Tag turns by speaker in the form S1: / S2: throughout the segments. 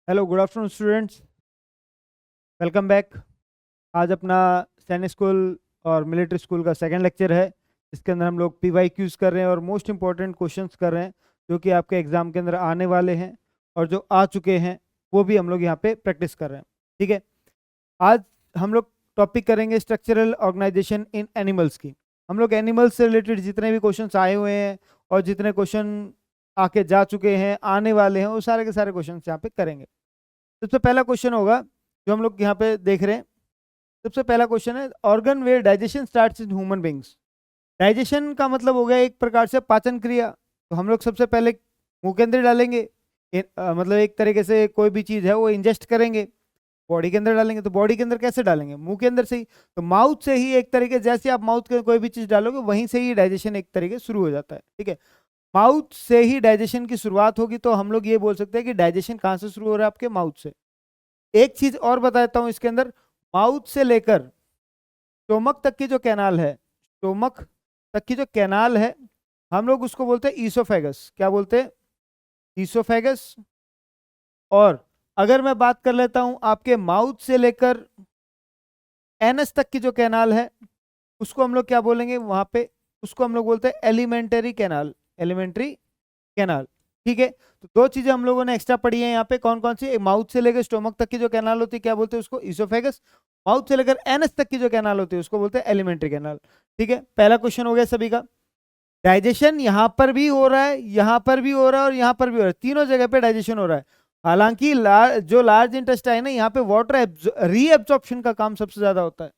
S1: Hello, good afternoon students. Welcome back. आज अपना सैनिक स्कूल और मिलिट्री स्कूल का सेकंड लेक्चर है। इसके अंदर हम लोग PYQs कर रहे हैं और मोस्ट इंपॉर्टेंट क्वेश्चंस कर रहे हैं जो कि आपके एग्जाम के अंदर आने वाले हैं और जो आ चुके हैं वो भी हम लोग यहाँ पे प्रैक्टिस कर रहे हैं। ठीक है, आज हम लोग टॉपिक करेंगे स्ट्रक्चरल ऑर्गेनाइजेशन इन एनिमल्स की। हम लोग एनिमल्स से रिलेटेड जितने भी क्वेश्चंस आए हुए हैं और जितने क्वेश्चन आके जा चुके हैं, आने वाले हैं, वो सारे के सारे क्वेश्चन यहाँ पे करेंगे। सबसे पहला क्वेश्चन होगा जो हम लोग यहाँ पे देख रहे हैं। सबसे पहला क्वेश्चन है, organ where digestion starts in human beings. Digestion का मतलब हो गया एक प्रकार से पाचन क्रिया। तो हम लोग सबसे पहले मुंह के अंदर डालेंगे। मतलब एक तरीके से कोई भी चीज़ है वो इंजेस्ट करेंगे, बॉडी के अंदर डालेंगे। तो बॉडी के अंदर कैसे डालेंगे? मुंह के अंदर से ही। तो माउथ से ही एक तरीके, जैसे आप माउथ के कोई भी चीज़ डालोगे वहीं से ही डाइजेशन एक तरीके शुरू हो जाता है। ठीक है, माउथ से ही डाइजेशन की शुरुआत होगी। तो हम लोग ये बोल सकते हैं कि डाइजेशन कहाँ से शुरू हो रहा है? आपके माउथ से। एक चीज और बताता हूं इसके अंदर, माउथ से लेकर स्टोमक तक की जो कैनाल है, स्टोमक तक की जो कैनाल है, हम लोग उसको बोलते हैं ईसोफेगस। क्या बोलते हैं? ईसोफेगस। और अगर मैं बात कर लेता हूं आपके माउथ से लेकर एनस तक की जो कैनाल है, उसको हम लोग क्या बोलेंगे वहां पे? उसको हम लोग बोलते हैं एलिमेंटरी कैनाल। Alimentary canal. ठीक है, तो दो चीजें हम लोगों ने एक्स्ट्रा पढ़ी है यहाँ पे। कौन कौन सी? माउथ से लेकर स्टोमक तक की जो कैनाल होती है क्या बोलते हैं उसको? इसोफेगस। माउथ से लेकर एनस तक की जो कैनाल होती है उसको बोलते हैं एलिमेंट्री कैनाल। ठीक है, पहला क्वेश्चन हो गया सभी का। डाइजेशन यहाँ पर भी हो रहा है, यहाँ पर भी हो रहा है और यहाँ पर भी हो रहा है, तीनों जगह पे डाइजेशन हो रहा है। हालांकि जो लार्ज इंटेस्टाइन है यहाँ पे वाटर रीएब्जॉर्प्शन का काम सबसे ज्यादा होता है।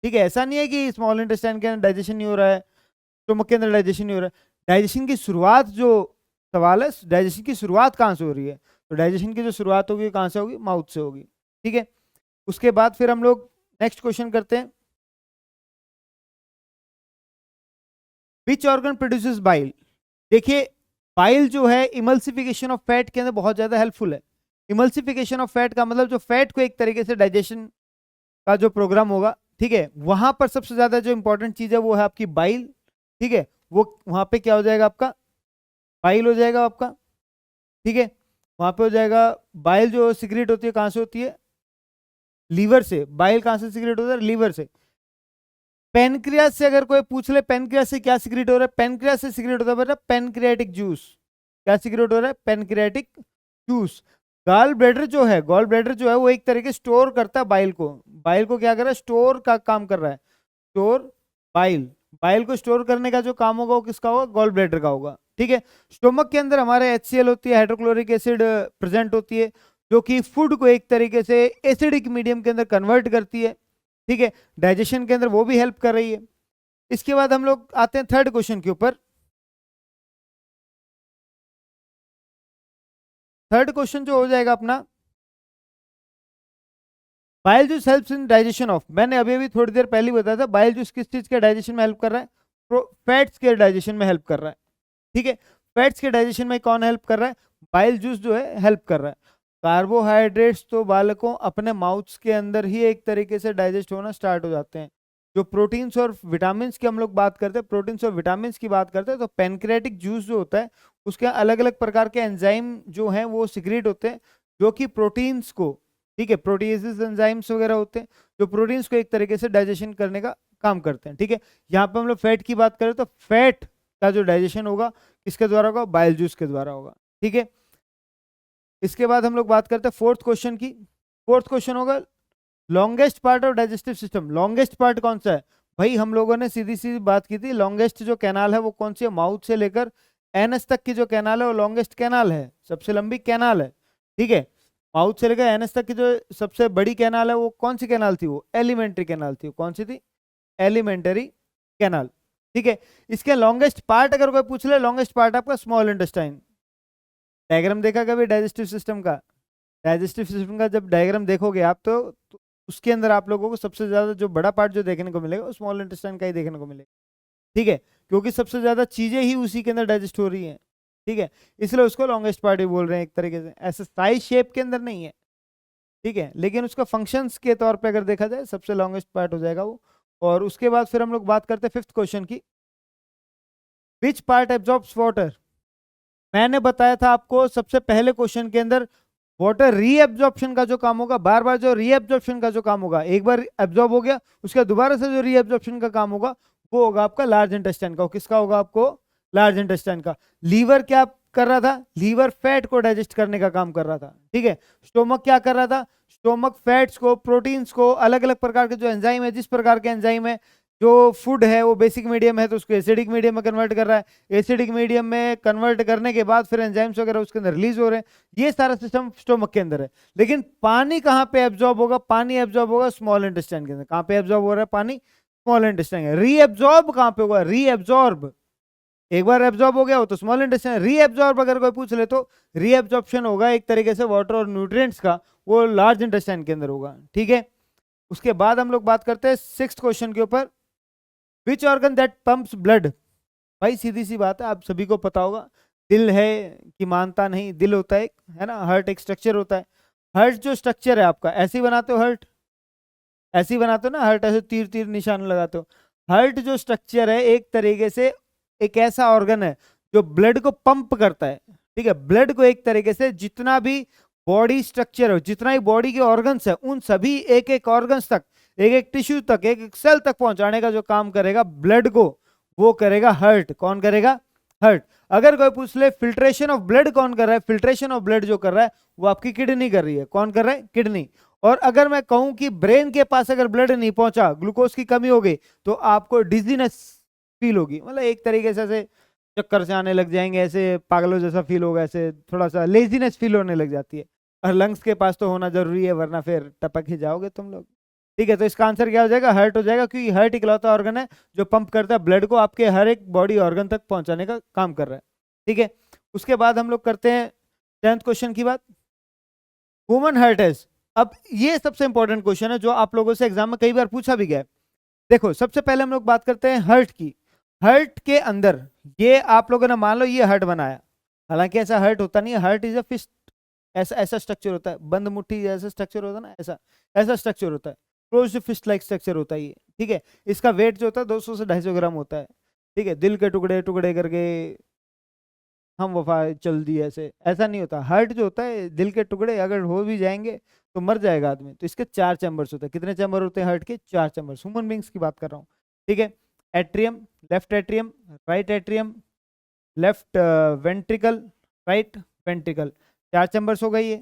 S1: ठीक है, ऐसा नहीं है कि स्मॉल इंटेस्टाइन के अंदर डाइजेशन नहीं हो रहा है, स्टोमक के अंदर डाइजेशन नहीं हो रहा है। डाइजेशन की शुरुआत, जो सवाल है डाइजेशन की शुरुआत कहाँ से हो रही है, तो डाइजेशन की जो शुरुआत होगी कहाँ से होगी? माउथ से होगी। ठीक है, उसके बाद फिर हम लोग नेक्स्ट क्वेश्चन करते हैं। Which organ produces bile? देखिए, बाइल जो है इमल्सिफिकेशन ऑफ फैट के अंदर बहुत ज्यादा हेल्पफुल है। इमल्सिफिकेशन ऑफ फैट का मतलब जो फैट को एक तरीके से डाइजेशन का जो प्रोग्राम होगा, ठीक है, वहां पर सबसे ज्यादा जो इंपॉर्टेंट चीज है वो है आपकी बाइल। ठीक है, वो वहां पे क्या हो जाएगा? आपका बाइल हो जाएगा आपका। ठीक है, वहां पे हो जाएगा। बाइल जो सिक्रेट होती है कहाँ से होती है? लीवर से। बाइल कहाँ से सिक्रेट होता है? लीवर से। पेनक्रियास से अगर कोई पूछ ले पेनक्रियास से क्या सिक्रेट हो रहा है, पेनक्रियास से सिक्रेट होता है बेटा पेनक्रियाटिक जूस। क्या सिक्रेट हो रहा है? Pancreatic juice. गॉल ब्लैडर जो है, गॉल ब्लैडर जो है वो एक तरीके स्टोर करता है बाइल को। बाइल को क्या कर रहा है? स्टोर का काम कर रहा है। Store bile. बाइल को स्टोर करने का जो काम होगा वो किसका होगा? गॉल ब्लैडर का होगा। ठीक है, स्टोमक के अंदर हमारे HCl होती है, हाइड्रोक्लोरिक एसिड प्रेजेंट होती है, जो कि फूड को एक तरीके से एसिडिक मीडियम के अंदर कन्वर्ट करती है। ठीक है, डाइजेशन के अंदर वो भी हेल्प कर रही है। इसके बाद हम लोग आते हैं थर्ड क्वेश्चन के ऊपर। थर्ड क्वेश्चन जो हो जाएगा अपना, bile juice helps in digestion of. मैंने अभी अभी थोड़ी देर पहले ही बताया था बाइल जूस किस चीज के डाइजेशन में हेल्प कर रहा है? फैट्स के डाइजेशन में हेल्प कर रहा है। ठीक है, फैट्स के डाइजेशन में कौन हेल्प कर रहा है? बाइल जूस जो है हेल्प कर रहा है। कार्बोहाइड्रेट्स तो बालकों अपने माउथ्स के अंदर ही एक तरीके से डाइजेस्ट होना स्टार्ट हो जाते हैं। जो प्रोटीन्स और विटामिन की हम लोग बात करते हैं, प्रोटीन्स और विटामिन की बात करते हैं, तो पेनक्रियाटिक जूस जो होता है उसके अलग अलग प्रकार के एंजाइम जो हैं वो सिक्रेट होते हैं, जो कि प्रोटीन्स को, ठीक है, प्रोटीएसेस एंजाइम्स वगैरह होते हैं जो प्रोटीन्स को एक तरीके से डाइजेशन करने का काम करते हैं। ठीक है, यहाँ पे हम लोग फैट की बात करें तो फैट का जो डाइजेशन होगा किसके द्वारा होगा? बाइल जूस के द्वारा होगा। ठीक है, इसके बाद हम लोग बात करते हैं फोर्थ क्वेश्चन की। फोर्थ क्वेश्चन होगा, longest part of digestive system. Longest part कौन सा है भाई? हम लोगों ने सीधी सीधी बात की थी, लॉन्गेस्ट जो कैनाल है वो कौन सी है? माउथ से लेकर एनएस तक की जो कैनाल है वो लॉन्गेस्ट कैनाल है, सबसे लंबी कैनाल है। ठीक है, माउथ से लेकर एनएस तक की जो सबसे बड़ी कैनाल है वो कौन सी कैनाल थी? वो एलिमेंट्री कैनाल थी। वो कौन सी थी? Elementary canal. ठीक है, इसके लॉन्गेस्ट पार्ट अगर कोई पूछ ले, लॉन्गेस्ट पार्ट आपका स्मॉल इंटेस्टाइन। डायग्राम देखा कभी डाइजेस्टिव सिस्टम का? डाइजेस्टिव सिस्टम का जब डायग्राम देखोगे आप तो उसके अंदर आप लोगों को सबसे ज्यादा जो बड़ा पार्ट जो देखने को मिलेगा वो स्मॉल इंटेस्टाइन का ही देखने को मिलेगा। ठीक है, क्योंकि सबसे ज्यादा चीजें ही उसी के अंदर डाइजेस्ट हो रही हैं। ठीक है, इसलिए उसको लॉन्गेस्ट पार्ट ही बोल रहे हैं एक तरीके से, ऐसे साइज शेप के अंदर नहीं है। ठीक है, लेकिन उसका फंक्शंस के तौर पे अगर देखा जाए सबसे लॉन्गेस्ट पार्ट हो जाएगा वो। और उसके बाद फिर हम लोग बात करते हैं फिफ्थ क्वेश्चन की। Which part absorbs water? मैंने बताया था आपको सबसे पहले क्वेश्चन के अंदर, वाटर रीएब्जॉर्प्शन का जो काम होगा, बार बार जो रीएब्जॉर्प्शन का जो काम होगा, एक बार एब्जॉर्ब हो गया उसके बाद दोबारा से जो रीएब्जॉर्प्शन का काम होगा वो होगा आपका लार्ज इंटेस्टाइन का। किसका होगा? आपको लार्ज इंटेस्टाइन का। लीवर क्या कर रहा था? लीवर फैट को डाइजेस्ट करने का काम कर रहा था, ठीक है। स्टोमक क्या कर रहा था? स्टोमक फैट्स को, प्रोटीन्स को, अलग अलग प्रकार के जो एंजाइम है, जिस प्रकार के एंजाइम है, जो फूड है वो बेसिक मीडियम है तो उसको एसिडिक मीडियम में कन्वर्ट कर रहा है, एसिडिक मीडियम में कन्वर्ट करने के बाद फिर एंजाइम्स वगैरह उसके अंदर रिलीज हो रहे हैं। ये सारा सिस्टम स्टोमक के अंदर है। लेकिन पानी कहाँ पे एब्जॉर्ब होगा? पानी एब्जॉर्ब होगा स्मॉल इंटेस्टाइन के अंदर। कहाँ पे एब्जॉर्ब हो रहा है पानी? Small intestine. रीएब्जॉर्ब कहाँ पे होगा? रीएब्जॉर्ब एक बार एब्जॉर्ब हो गया हो तो स्मॉल इंटेस्टाइन। रीएब्जॉर्ब अगर कोई पूछ ले तो रीएब्जॉर्प्शन होगा एक तरीके से वाटर और न्यूट्रिएंट्स का, वो लार्ज इंटेस्टाइन के अंदर होगा, ठीक है। उसके बाद हम लोग बात करते हैं 6th क्वेश्चन के ऊपर, which organ that pumps blood. भाई सीधी सी बात है, आप सभी को पता होगा, दिल है कि मानता नहीं, दिल होता है, है ना। हार्ट एक स्ट्रक्चर होता है। हार्ट जो स्ट्रक्चर है आपका, ऐसे ही बनाते हो हार्ट, ऐसे ही बनाते हो ना हार्ट, ऐसे तीर तीर निशान लगाते हो। हार्ट जो स्ट्रक्चर है एक तरीके से एक ऐसा ऑर्गन है जो ब्लड को पंप करता है, ठीक है। ब्लड को एक तरीके से जितना भी बॉडी स्ट्रक्चर है, जितना ही बॉडी के ऑर्गन्स है, उन सभी एक एक ऑर्गन्स तक, एक एक टिश्यू तक, एक एक सेल तक पहुंचाने का जो काम करेगा ब्लड को, वो करेगा हार्ट। कौन करेगा? हार्ट। अगर कोई पूछ ले फिल्ट्रेशन ऑफ ब्लड कौन कर रहा है, फिल्ट्रेशन ऑफ ब्लड जो कर रहा है वो आपकी किडनी कर रही है। कौन कर रहा है? किडनी। और अगर मैं कहूं कि ब्रेन के पास अगर ब्लड नहीं पहुंचा, ग्लूकोज की कमी हो गई, तो आपको डिजीनेस फील होगी, मतलब एक तरीके से ऐसे चक्कर से आने लग जाएंगे, ऐसे पागलों जैसा फील होगा, ऐसे थोड़ा सा लेजीनेस फील होने लग जाती है। और लंग्स के पास तो होना जरूरी है, वरना फिर टपक ही जाओगे तुम लोग, ठीक है। तो इसका आंसर क्या हो जाएगा? हार्ट हो जाएगा, क्योंकि हार्ट इकलौता ऑर्गन है जो पंप करता है ब्लड को आपके हर एक बॉडी ऑर्गन तक पहुंचाने का काम कर रहा है, ठीक है। उसके बाद हम लोग करते हैं 10th क्वेश्चन की बात, ह्यूमन हार्ट है। अब ये सबसे इंपॉर्टेंट क्वेश्चन है जो आप लोगों से एग्जाम में कई बार पूछा भी गया है। देखो सबसे पहले हम लोग बात करते हैं हार्ट की। हार्ट के अंदर ये आप लोगों ने मान लो ये हार्ट बनाया, हालांकि ऐसा हार्ट होता नहीं है, हार्ट इज अ फिस्ट, ऐसा ऐसा स्ट्रक्चर होता है, बंद मुट्ठी जैसा स्ट्रक्चर होता है ना, ऐसा ऐसा स्ट्रक्चर होता है, क्लोज्ड फिस्ट लाइक स्ट्रक्चर होता है ये, ठीक है। इसका वेट जो होता है 200 से 250 ग्राम होता है, ठीक है। दिल के टुकड़े टुकड़े करके हम वफा चल दी, ऐसे ऐसा नहीं होता। हार्ट जो होता है, दिल के टुकड़े अगर हो भी जाएंगे तो मर जाएगा आदमी। तो इसके 4 चैम्बर्स होते हैं। कितने चैम्बर होते हैं हार्ट के? 4 चैम्बर्स। ह्यूमन बींग्स की बात कर रहा हूँ, ठीक है। Atrium, left atrium, right atrium, left ventricle, right ventricle, 4 chambers हो गई है,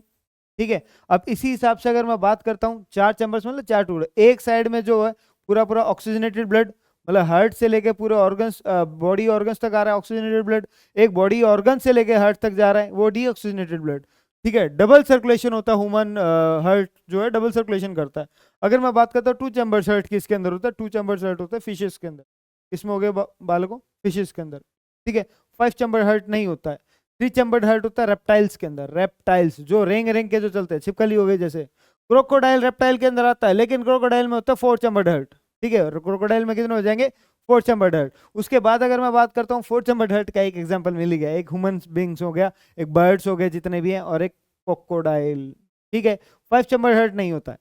S1: ठीक है। अब इसी हिसाब से अगर मैं बात करता हूँ, 4 चैम्बर्स मतलब 4 टुकड़े। एक साइड में जो है पूरा पूरा ऑक्सीजनेटेड ब्लड, मतलब हार्ट से लेके पूरे ऑर्गन्स, बॉडी ऑर्गन्स तक आ रहा है ऑक्सीजनेटेड ब्लड। एक बॉडी ऑर्गन से लेके हार्ट तक जा रहा है वो डीऑक्सीजनेटेड ब्लड, ठीक है। डबल सर्कुलेशन होता है ह्यूमन हार्ट जो है, डबल सर्कुलेशन करता है। अगर मैं बात करता हूँ 2 चैम्बर्स हार्ट की इसके अंदर होता है, 2 चैम्बर्स हार्ट होता है फिशेस के अंदर। इसमें हो गए बालकों, फिशेस के अंदर, ठीक है। 5 चैम्बर हार्ट नहीं होता है। 3 चैम्बर्ड हार्ट होता है रेप्टाइल्स के अंदर। रेप्टाइल्स जो रेंग रेंग के जो चलते हैं, छिपकली हो गई जैसे, क्रोकोडाइल रेप्टाइल के अंदर आता है, लेकिन क्रोकोडाइल में होता है 4 चैम्बर्ड हार्ट, ठीक है। क्रोकोडाइल में कितने हो जाएंगे? 4 चैम्बर्ड हार्ट। उसके बाद अगर मैं बात करता हूँ 4 चैम्बर्ड हार्ट का एक एग्जांपल मिल गया, एक ह्यूमन बींग्स हो गया, एक बर्ड्स हो गए जितने भी हैं, और एक क्रोकोडाइल, ठीक है। 5 चैम्बर्ड हार्ट नहीं होता है।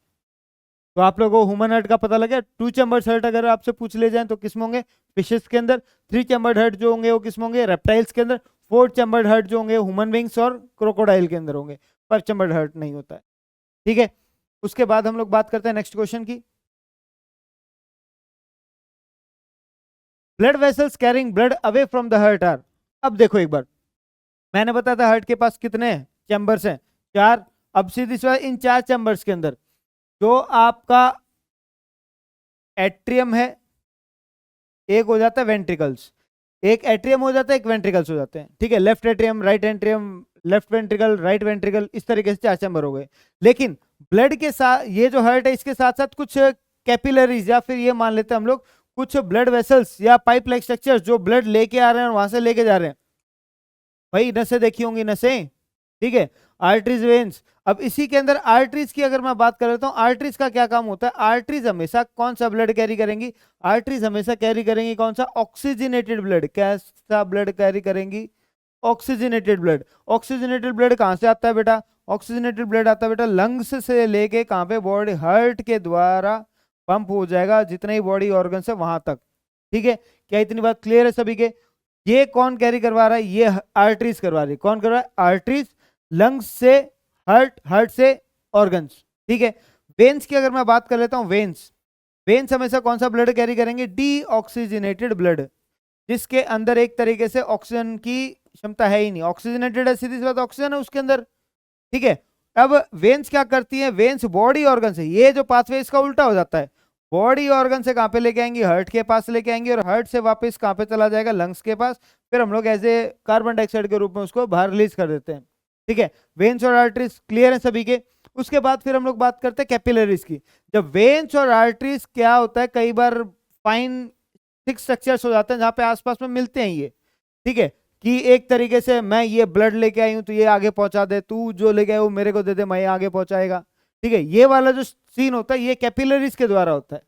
S1: तो आप लोगों को ह्यूमन हार्ट का पता लगा। 2 चैम्बर्ड हार्ट अगर आपसे पूछ ले जाए तो किस में होंगे? फिशेस के अंदर। 3 चैम्बर्ड हार्ट जो होंगे वो किस में होंगे? रेप्टाइल्स के अंदर। 4 चैम्बर्ड हार्ट जो होंगे ह्यूमन बींग्स और क्रोकोडाइल के अंदर होंगे। 5 चैम्बर्ड हार्ट नहीं होता है, ठीक है। उसके बाद हम लोग बात करते हैं नेक्स्ट क्वेश्चन की, blood vessels carrying blood away from the heart are. अब देखो एक बार, मैंने बताया था हार्ट के पास कितने चैम्बर्स हैं? 4। अब सीधी सी बात, इन 4 चैम्बर्स के अंदर जो आपका एट्रियम है, एक हो जाता है वेंट्रिकल्स, एक एट्रियम हो जाता है, एक वेंट्रिकल्स हो जाते हैं, ठीक है। Left atrium, right atrium, left ventricle, right ventricle, इस तरीके से 4 चैम्बर हो गए। लेकिन ब्लड के साथ ये जो हार्ट है इसके साथ साथ कुछ कैपिलरीज, या फिर ये मान लेते हैं हम लोग कुछ ब्लड वेसल्स या पाइप लाइक स्ट्रक्चर्स जो ब्लड लेके आ रहे हैं और वहां से लेके जा रहे हैं। भाई नसें देखी होंगी, नसें, ठीक है। Arteries, veins. अब इसी के अंदर आर्टरीज की अगर मैं बात कर लेता हूँ, आर्टरीज का क्या काम होता है? आर्टरीज हमेशा कौन सा ब्लड कैरी करेंगी? आर्टरीज हमेशा कैरी करेंगी कौन सा? Oxygenated blood. कैसा ब्लड कैरी करेंगी? Oxygenated blood. ऑक्सीजनेटेड ब्लड कहां से आता है बेटा? ऑक्सीजनेटेड ब्लड आता है बेटा लंग्स से लेके कहां पे? बॉडी, हार्ट के द्वारा पंप हो जाएगा जितने ही बॉडी ऑर्गन है वहां तक, ठीक है। क्या इतनी बात क्लियर है सभी के? ये कौन कैरी करवा रहा है? ये आर्टरीज करवा रही है। कौन करवा रहा है? आर्टरीज लंग्स से हार्ट से ऑर्गन्स, ठीक है। वेन्स की अगर मैं बात कर लेता हूँ, वेन्स हमेशा कौन सा ब्लड कैरी करेंगे? डीऑक्सीजनेटेड ब्लड, जिसके अंदर एक तरीके से ऑक्सीजन की क्षमता है ही नहीं, ऑक्सीजनेटेड है, सीधी सी बात ऑक्सीजन है उसके अंदर, ठीक है। अब वेन्स क्या करती है? वेन्स बॉडी ऑर्गन से, ये जो पाथवे इसका उल्टा हो जाता है, बॉडी ऑर्गन से कहां पे लेके आएंगी? हार्ट के पास लेके आएंगी, और हार्ट से वापस कहां पे चला जाएगा? लंग्स के पास। फिर हम लोग एज ए कार्बन डाइऑक्साइड के रूप में उसको बाहर रिलीज कर देते हैं, ठीक है। वेन्स और आर्टरीज क्लियर है सभी के। उसके बाद फिर हम लोग बात करते हैं कैपिलरीज की। जब वेन्स और आर्टरीज क्या होता है, कई बार फाइन थिक स्ट्रक्चर्स हो जाते हैं जहां पे आसपास में मिलते हैं ये, ठीक है, कि एक तरीके से मैं ये ब्लड लेके आई हूं तो ये आगे पहुंचा दे, तू जो लेके आए वो मेरे को दे दे, मैं आगे पहुंचाएगा, ठीक है। ये वाला जो सीन होता है ये कैपिलरीज के द्वारा होता है,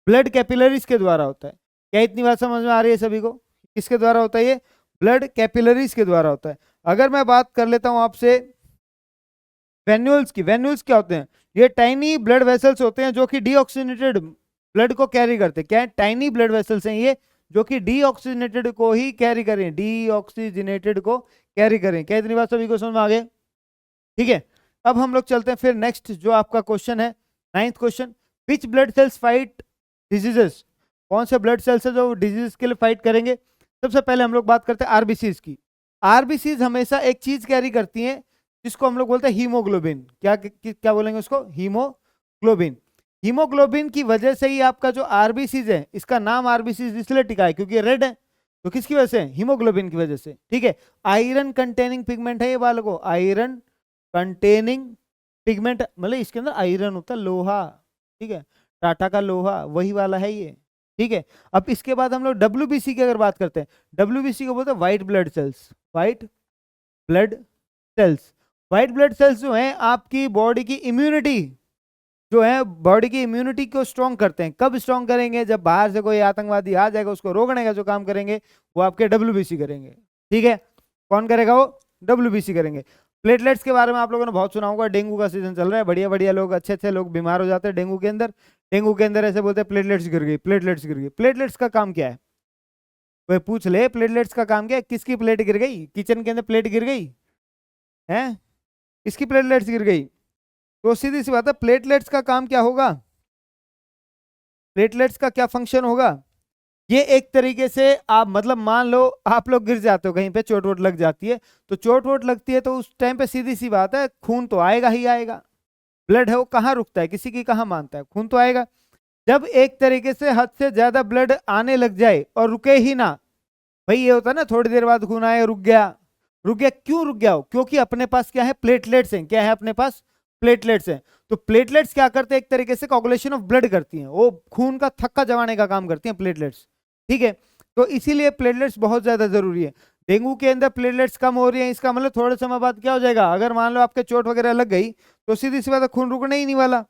S1: ब्लड कैपिलरीज के द्वारा होता है। क्या इतनी बात समझ में आ रही है सभी को? किसके द्वारा होता है ये? ब्लड कैपिलरीज के द्वारा होता है। अगर मैं बात कर लेता हूं आपसे वेन्यूल्स की, वेन्यूल्स क्या होते हैं? ये टाइनी ब्लड वेसल्स होते हैं जो कि डीऑक्सीजनेटेड ब्लड को कैरी करते हैं। क्या है? टाइनी ब्लड वेसल्स हैं ये, जो कि डीऑक्सीजनेटेड को ही कैरी करें, डीऑक्सीजनेटेड को कैरी करें। क्या इतनी बात सभी को समझ में आ गए? ठीक है। अब हम लोग चलते हैं फिर नेक्स्ट जो आपका क्वेश्चन है, 9th question, which blood cells fight diseases? कौन से ब्लड सेल्स है जो डिजीज के लिए फाइट करेंगे? सबसे पहले हम लोग बात करते हैं आरबीसीज की। आरबीसीज हमेशा एक चीज कैरी करती हैं जिसको हम लोग बोलते हैं हीमोग्लोबिन। क्या बोलेंगे उसको? हीमोग्लोबिन। हीमोग्लोबिन की वजह से ही आपका जो आरबीसीज है, इसका नाम आरबीसीज इसलिए टिका है क्योंकि ये रेड है। तो किसकी वजह से? हीमोग्लोबिन की वजह से, ठीक है। आयरन कंटेनिंग पिगमेंट है ये बालकों, आयरन कंटेनिंग पिगमेंट, मतलब इसके अंदर आयरन होता है, लोहा, ठीक है, टाटा का लोहा वही वाला है ये, ठीक है। अब इसके बाद हम लोग डब्ल्यूबीसी की अगर बात करते हैं, डब्ल्यूबीसी को बोलते हैं white blood cells, white blood cells. White blood cells जो हैं आपकी बॉडी की इम्यूनिटी, जो है बॉडी की इम्यूनिटी को स्ट्रॉन्ग करते हैं। कब स्ट्रॉन्ग करेंगे? जब बाहर से कोई आतंकवादी आ जाएगा, उसको रोकने का जो काम करेंगे वो आपके डब्ल्यूबीसी करेंगे, ठीक है। कौन करेगा? वो डब्ल्यूबीसी करेंगे। प्लेटलेट्स के बारे में आप लोगों ने बहुत सुना होगा, डेंगू का सीजन चल रहा है, बढ़िया बढ़िया लोग, अच्छे अच्छे लोग बीमार हो जाते हैं डेंगू के अंदर। डेंगू के अंदर ऐसे बोलते हैं प्लेटलेट्स गिर गई, प्लेटलेट्स गिर गई। प्लेटलेट्स का काम क्या है? कोई पूछ ले, प्लेटलेट्स का काम क्या है? किसकी प्लेट गिर गई? किचन के अंदर प्लेट गिर गई है, इसकी प्लेटलेट्स गिर गई। तो सीधी सी बात है, प्लेटलेट्स का काम क्या होगा? प्लेटलेट्स का क्या फंक्शन होगा? ये एक तरीके से आप मतलब मान लो आप लोग गिर जाते हो कहीं पे, चोट वोट लग जाती है, तो चोट वोट लगती है तो उस टाइम पे सीधी सी बात है खून तो आएगा ही आएगा। ब्लड है वो कहाँ रुकता है? किसी की कहाँ मानता है? खून तो आएगा। जब एक तरीके से हद से ज्यादा ब्लड आने लग जाए और रुके ही ना, भाई ये होता है ना, थोड़ी देर बाद खून आया रुक गया, रुक गया, क्यों रुक गया हो? क्योंकि अपने पास क्या है? प्लेटलेट्स हैं। क्या है अपने पास? प्लेटलेट्स हैं। तो प्लेटलेट्स क्या करते हैं? एक तरीके से कोगुलेशन ऑफ ब्लड करती हैं, वो खून का थक्का जमाने का काम करती हैं प्लेटलेट्स, ठीक है। तो इसीलिए प्लेटलेट्स बहुत ज्यादा जरूरी है। डेंगू के अंदर प्लेटलेट्स कम हो रही है, इसका मतलब थोड़े समय बाद क्या हो जाएगा? अगर मान लो आपके चोट वगैरह लग गई तो सीधी सी बात है खून रुकने ही नहीं वाला,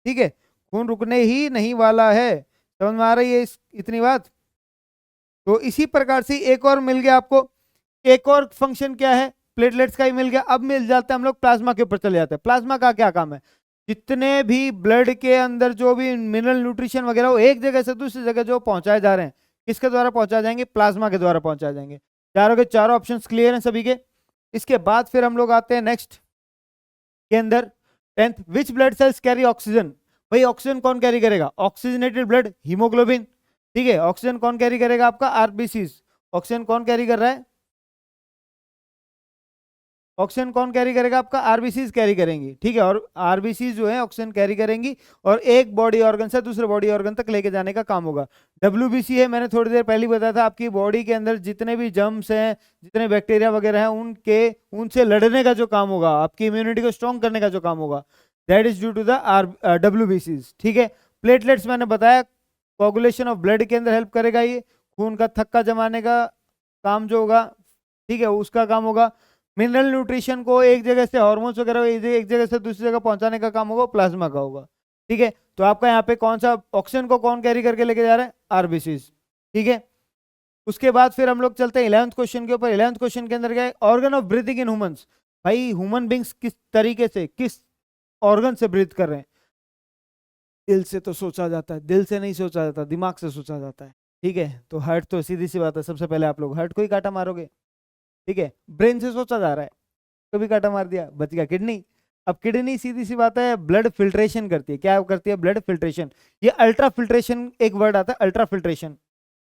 S1: ठीक है, खून रुकने ही नहीं वाला है। समझ में आ रही है इतनी बात? तो इसी प्रकार से एक और मिल गया आपको, एक और फंक्शन क्या है? प्लेटलेट्स का ही मिल गया। अब मिल जाता है हम लोग प्लाज्मा के ऊपर चले जाते हैं। प्लाज्मा का क्या काम है? जितने भी ब्लड के अंदर जो भी मिनरल न्यूट्रिशन वगैरह वो एक जगह से दूसरी जगह जो पहुंचाए जा रहे हैं, किसके द्वारा पहुंचाए जाएंगे? प्लाज्मा के द्वारा पहुंचाए जाएंगे। चारों के चारों ऑप्शन क्लियर हैं सभी के? इसके बाद फिर हम लोग आते हैं नेक्स्ट के अंदर, 10th, which blood cells carry oxygen? भाई ऑक्सीजन कौन कैरी करेगा? ऑक्सीजनेटेड ब्लड, हीमोग्लोबिन, ठीक है। ऑक्सीजन कौन कैरी करेगा? आपका आरबीसीज। ऑक्सीजन कौन कैरी कर रहा है? ऑक्सीजन कौन कैरी करेगा? आपका आरबीसीज कैरी करेंगी, ठीक है। और आरबीसीज जो है ऑक्सीजन कैरी करेंगी और एक बॉडी ऑर्गन से दूसरे बॉडी ऑर्गन तक लेके जाने का काम होगा। डब्ल्यूबीसी है, मैंने थोड़ी देर पहले बताया था, आपकी बॉडी के अंदर जितने भी जर्म्स हैं, जितने बैक्टीरिया वगैरह हैं, उनसे लड़ने का जो काम होगा, आपकी इम्यूनिटी को स्ट्रॉन्ग करने का जो काम होगा, that is due to the डब्ल्यूबीसीज, ठीक है। प्लेटलेट्स मैंने बताया कोगुलेशन ऑफ ब्लड के अंदर हेल्प करेगा, ये खून का थक्का जमाने का काम जो होगा, ठीक है, उसका काम होगा। मिनरल न्यूट्रिशन को एक जगह से, हार्मोन्स वगैरह एक जगह से दूसरी जगह पहुंचाने का काम होगा, प्लाज्मा का होगा, ठीक है। तो आपका यहाँ पे कौन सा ऑक्सीजन को कौन कैरी करके लेके जा रहा है? आरबीसीज, ठीक है। उसके बाद फिर हम लोग चलते हैं 11th क्वेश्चन के ऊपर। 11th क्वेश्चन के अंदर क्या है? Organ of breathing in humans. भाई ह्यूमन बींग्स किस तरीके से, किस ऑर्गन से ब्रीथ कर रहे हैं? दिल से तो सोचा जाता है, दिल से नहीं सोचा जाता, दिमाग से सोचा जाता है, ठीक है। तो हार्ट तो सीधी सी बात है, सबसे पहले आप लोग हार्ट को ही काटा मारोगे, ठीक है। ब्रेन से सोचा जा रहा है, कभी काटा मार दिया, बच गया किडनी, अब किडनी सीधी सी बात है ब्लड फिल्ट्रेशन करती है, क्या करती है? Blood filtration. ये अल्ट्रा फिल्ट्रेशन एक वर्ड आता है, अल्ट्रा फिल्ट्रेशन,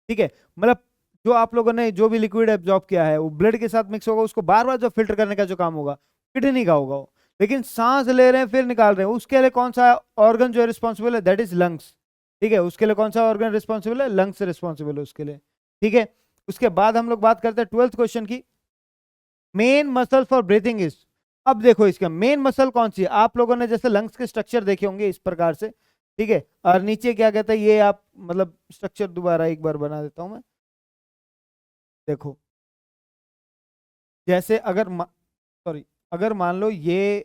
S1: ठीक है। मतलब जो आप लोगों ने जो भी लिक्विड एब्जॉर्ब किया है वो ब्लड के साथ मिक्स होगा, उसको बार बार जो फिल्टर करने का जो काम होगा किडनी का होगा वो। लेकिन सांस ले रहे हैं फिर निकाल रहे हैं, उसके लिए कौन सा ऑर्गन जो है रिस्पॉन्सिबल है? दैट इज लंग्स, ठीक है। उसके लिए कौन सा ऑर्गन रिस्पॉन्सिबल है? लंग्स रिस्पॉन्सिबल है उसके लिए, ठीक है। उसके बाद हम लोग बात करते हैं 12th क्वेश्चन की, main muscle for breathing is. अब देखो इसका मेन मसल कौन सी है? आप लोगों ने जैसे लंग्स के स्ट्रक्चर देखे होंगे इस प्रकार से, ठीक है। और नीचे क्या कहता है ये, आप मतलब स्ट्रक्चर दोबारा एक बार बना देता हूं मैं। देखो जैसे अगर सॉरी, अगर मान लो ये,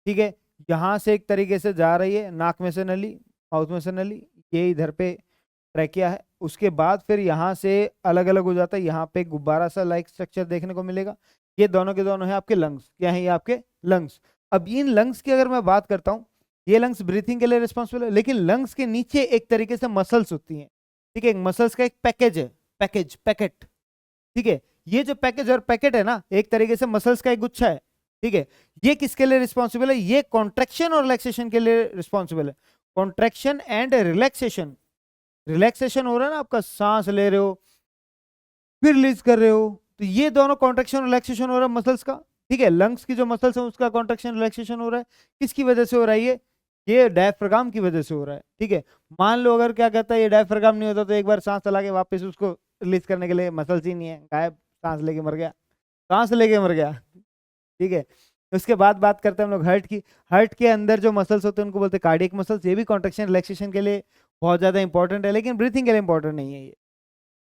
S1: ठीक है, यहां से एक तरीके से जा रही है नाक में से नली, माउथ में से नली, ये इधर पे ट्रैकिया है, उसके बाद फिर यहाँ से अलग अलग हो जाता है, यहाँ पे गुब्बारा सा लाइक स्ट्रक्चर देखने को मिलेगा। ये दोनों के दोनों है आपके लंग्स, क्या है ये आपके लंग्स। अब इन लंग्स की अगर मैं बात करता हूँ, ये लंग्स ब्रीथिंग के लिए रिस्पॉन्सिबल है, लेकिन लंग्स के नीचे एक तरीके से मसल्स होती हैं, ठीक है। मसल्स का एक पैकेज है, पैकेट, ठीक है। ये जो पैकेज और पैकेट है ना, एक तरीके से मसल्स का एक गुच्छा है, ठीक है। ये किसके लिए रिस्पॉन्सिबल है? ये कॉन्ट्रेक्शन और रिलैक्सेशन के लिए रिस्पॉन्सिबल है। कॉन्ट्रेक्शन एंड रिलैक्सेशन, रिलैक्सेशन हो रहा है ना आपका, सांस ले रहे हो फिर रिलीज कर रहे हो, तो ये दोनों कॉन्ट्रेक्शन रिलैक्सेशन हो रहा है मसल्स का, ठीक है। लंग्स की जो मसल्स है उसका कॉन्ट्रेक्शन रिलैक्सेशन हो रहा है, किसकी वजह से हो रहा है? ये डायफ्राम की वजह से हो रहा है, ठीक है। मान लो अगर क्या कहता है ये डायफ्राम नहीं होता तो एक बार सांस चला के वापस उसको रिलीज करने के लिए मसल्स ही नहीं है, गायब, सांस लेके मर गया, सांस लेके मर गया, ठीक है। उसके बाद बात करते हैं हम लोग हार्ट की। हार्ट के अंदर जो मसल्स होते हैं उनको बोलते हैं कार्डियक मसल्स, ये भी कॉन्ट्रेक्शन रिलैक्सेशन के लिए बहुत ज्यादा इंपॉर्टेंट है, लेकिन ब्रीथिंग के लिए इंपॉर्टेंट नहीं है ये,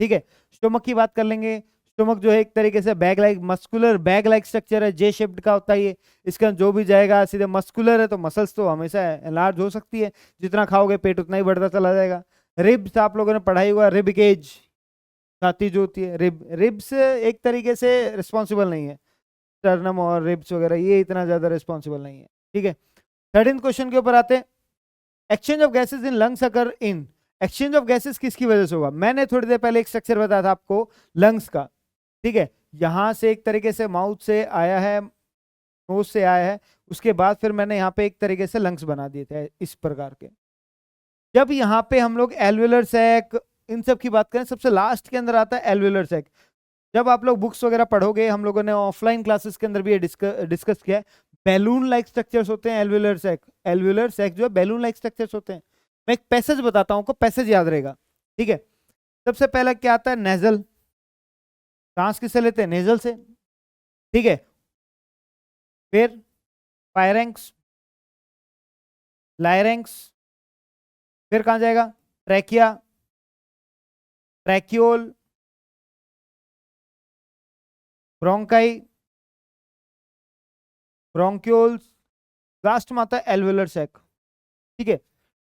S1: ठीक है। स्टोमक की बात कर लेंगे। स्टोमक जो है एक तरीके से bag like, muscular bag like structure है, जे शेप्ड का होता है ये। इसका जो भी जाएगा सीधे मस्कुलर है, तो मसल्स तो हमेशा लार्ज हो सकती है, जितना खाओगे पेट उतना ही बढ़ता चला जाएगा। रिब्स आप लोगों ने पढ़ाई हुआ, रिब केज, छाती जो होती है, रिब्स एक तरीके से रिस्पॉन्सिबल नहीं है, स्टर्नम और रिब्स वगैरह ये इतना ज्यादा रिस्पॉन्सिबल नहीं है, ठीक है। 13th क्वेश्चन के ऊपर आते हैं, exchange of gases in lungs occur in. Exchange of gases किसकी वजह से होगा? मैंने थोड़ी देर पहले एक स्ट्रक्चर बताया था आपको लंग्स का, ठीक है। यहां से एक तरीके से माउथ से आया है, नोज से आया है, उसके बाद फिर मैंने यहाँ पे एक तरीके से लंग्स बना दिए थे इस प्रकार के। जब यहाँ पे हम लोग एल्वेलर सैक इन सब की बात करें, सबसे लास्ट के अंदर आता है एल्वेलर सैक। जब आप लोग बुक्स वगैरह पढ़ोगे, हम लोगों ने ऑफलाइन क्लासेस के अंदर भी ये डिस्कस किया है, बैलून लाइक स्ट्रक्चर्स होते हैं एल्वेलर सैक। एल्वेलर सैक जो है बैलून लाइक स्ट्रक्चर्स होते हैं। मैं एक पैसेज बताता हूँ, आपको पैसेज याद रहेगा, ठीक है। सबसे पहला क्या आता है? नेजल, सांस किससे लेते हैं? नेजल से, ठीक है। फिर फायरेंक्स, लायरेंक्स, फिर कहां जाएगा? ट्रैकिया, ट्रैक्यूल, ब्रोंकाई, ब्रोंक्यूल्स, लास्ट में आता है एल्वेलर सैक, ठीक है।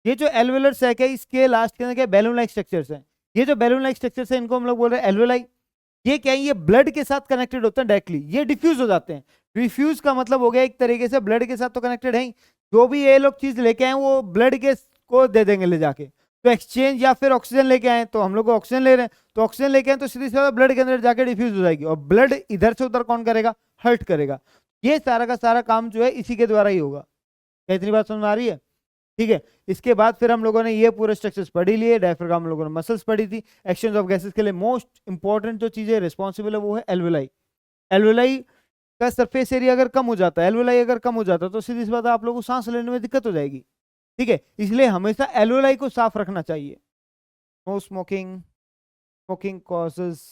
S1: ये जो एल्वेलर सैक है इसके लास्ट के अंदर क्या? बैलून लाइक स्ट्रक्चर्स हैं। ये जो बैलून लाइक स्ट्रक्चर्स हैं इनको हम लोग बोल रहे हैं एल्वेलाई। ये क्या है? ये ब्लड के साथ कनेक्टेड होते हैं डायरेक्टली, ये डिफ्यूज हो जाते हैं। डिफ्यूज का मतलब हो गया एक तरीके से ब्लड के साथ तो कनेक्टेड है ही, जो भी ये लोग चीज लेके आए वो ब्लड के को दे देंगे ले जाके। तो एक्सचेंज, या फिर ऑक्सीजन लेके आए तो हम लोग ऑक्सीजन ले रहे हैं, तो ऑक्सीजन लेके आए तो सीधी सीधा ब्लड के अंदर जाके डिफ्यूज हो जाएगी, और ब्लड इधर से उधर कौन करेगा? हर्ट करेगा। ये सारा का सारा काम जो है इसी के द्वारा ही होगा। क्या इतनी बात समझ में आ रही है? ठीक है। इसके बाद फिर हम लोगों ने ये पूरे स्ट्रक्चर्स पढ़ी लिए, डायफ्राम हम लोगों ने मसल्स पढ़ी थी। एक्सचेंज ऑफ गैसेस के लिए मोस्ट इंपॉर्टेंट जो चीजें रिस्पॉन्सिबल है वो है एल्वेलाई। एल्वेलाई का सरफेस एरिया अगर कम हो जाता है, एल्वेलाई अगर कम हो जाता है तो सीधी सी बात है आप लोगों को सांस लेने में दिक्कत हो जाएगी, ठीक है। इसलिए हमेशा एल्वेलाई को साफ रखना चाहिए। No smoking, smoking causes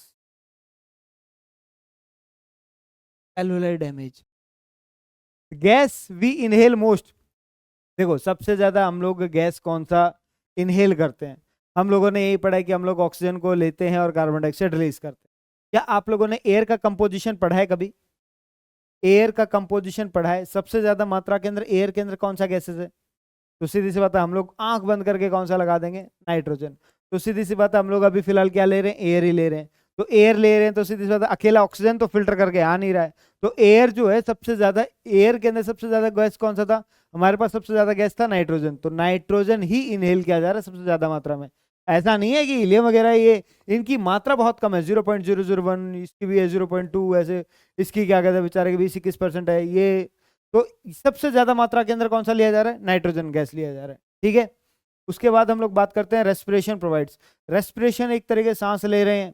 S1: alveoli damage. Gas we inhale most, देखो सबसे ज्यादा हम लोग गैस कौन सा इनहेल करते हैं? हम लोगों ने यही पढ़ा है कि हम लोग ऑक्सीजन को लेते हैं और कार्बन डाइऑक्साइड रिलीज करते हैं। क्या आप लोगों ने एयर का कंपोजिशन पढ़ा है कभी? एयर का कंपोजिशन पढ़ा है? सबसे ज्यादा मात्रा के अंदर एयर के अंदर कौन सा गैसेस है? तो सीधी सी बात है हम लोग आंख बंद करके कौन सा लगा देंगे? नाइट्रोजन। तो सीधी सी बात है हम लोग अभी फिलहाल क्या ले रहे हैं? एयर ही ले रहे हैं। तो एयर ले रहे हैं तो सीधी सी बात है अकेला ऑक्सीजन तो फिल्टर करके आ नहीं रहा है, तो एयर जो है सबसे ज्यादा, एयर के अंदर सबसे ज्यादा गैस कौन सा था? हमारे पास सबसे ज्यादा गैस था नाइट्रोजन, तो नाइट्रोजन ही इनहेल किया जा रहा है सबसे ज्यादा मात्रा में। ऐसा नहीं है कि हीलियम वगैरह ये इनकी मात्रा बहुत कम है, 0.001, इसकी भी है 0.2, ऐसे इसकी क्या कहते हैं बेचारे की भी 21% है, ये तो सबसे ज्यादा मात्रा के अंदर कौन सा लिया जा रहा है? नाइट्रोजन गैस लिया जा रहा है। ठीक है, उसके बाद हम लोग बात करते हैं रेस्पिरेशन प्रोवाइड्स। रेस्पिरेशन एक तरीके से सांस ले रहे हैं,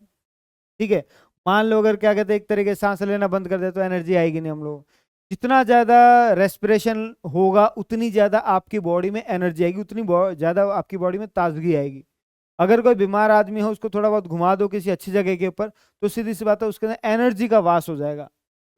S1: ठीक है। मान लो अगर क्या कहते हैं एक तरीके से सांस लेना बंद कर दे तो एनर्जी आएगी नहीं। हम लोग जितना ज्यादा रेस्पिरेशन होगा उतनी ज्यादा आपकी बॉडी में एनर्जी आएगी, उतनी ज्यादा आपकी बॉडी में ताजगी आएगी। अगर कोई बीमार आदमी हो उसको थोड़ा बहुत घुमा दो किसी अच्छी जगह के ऊपर, तो सीधी सी बात है उसके अंदर एनर्जी का वास हो जाएगा,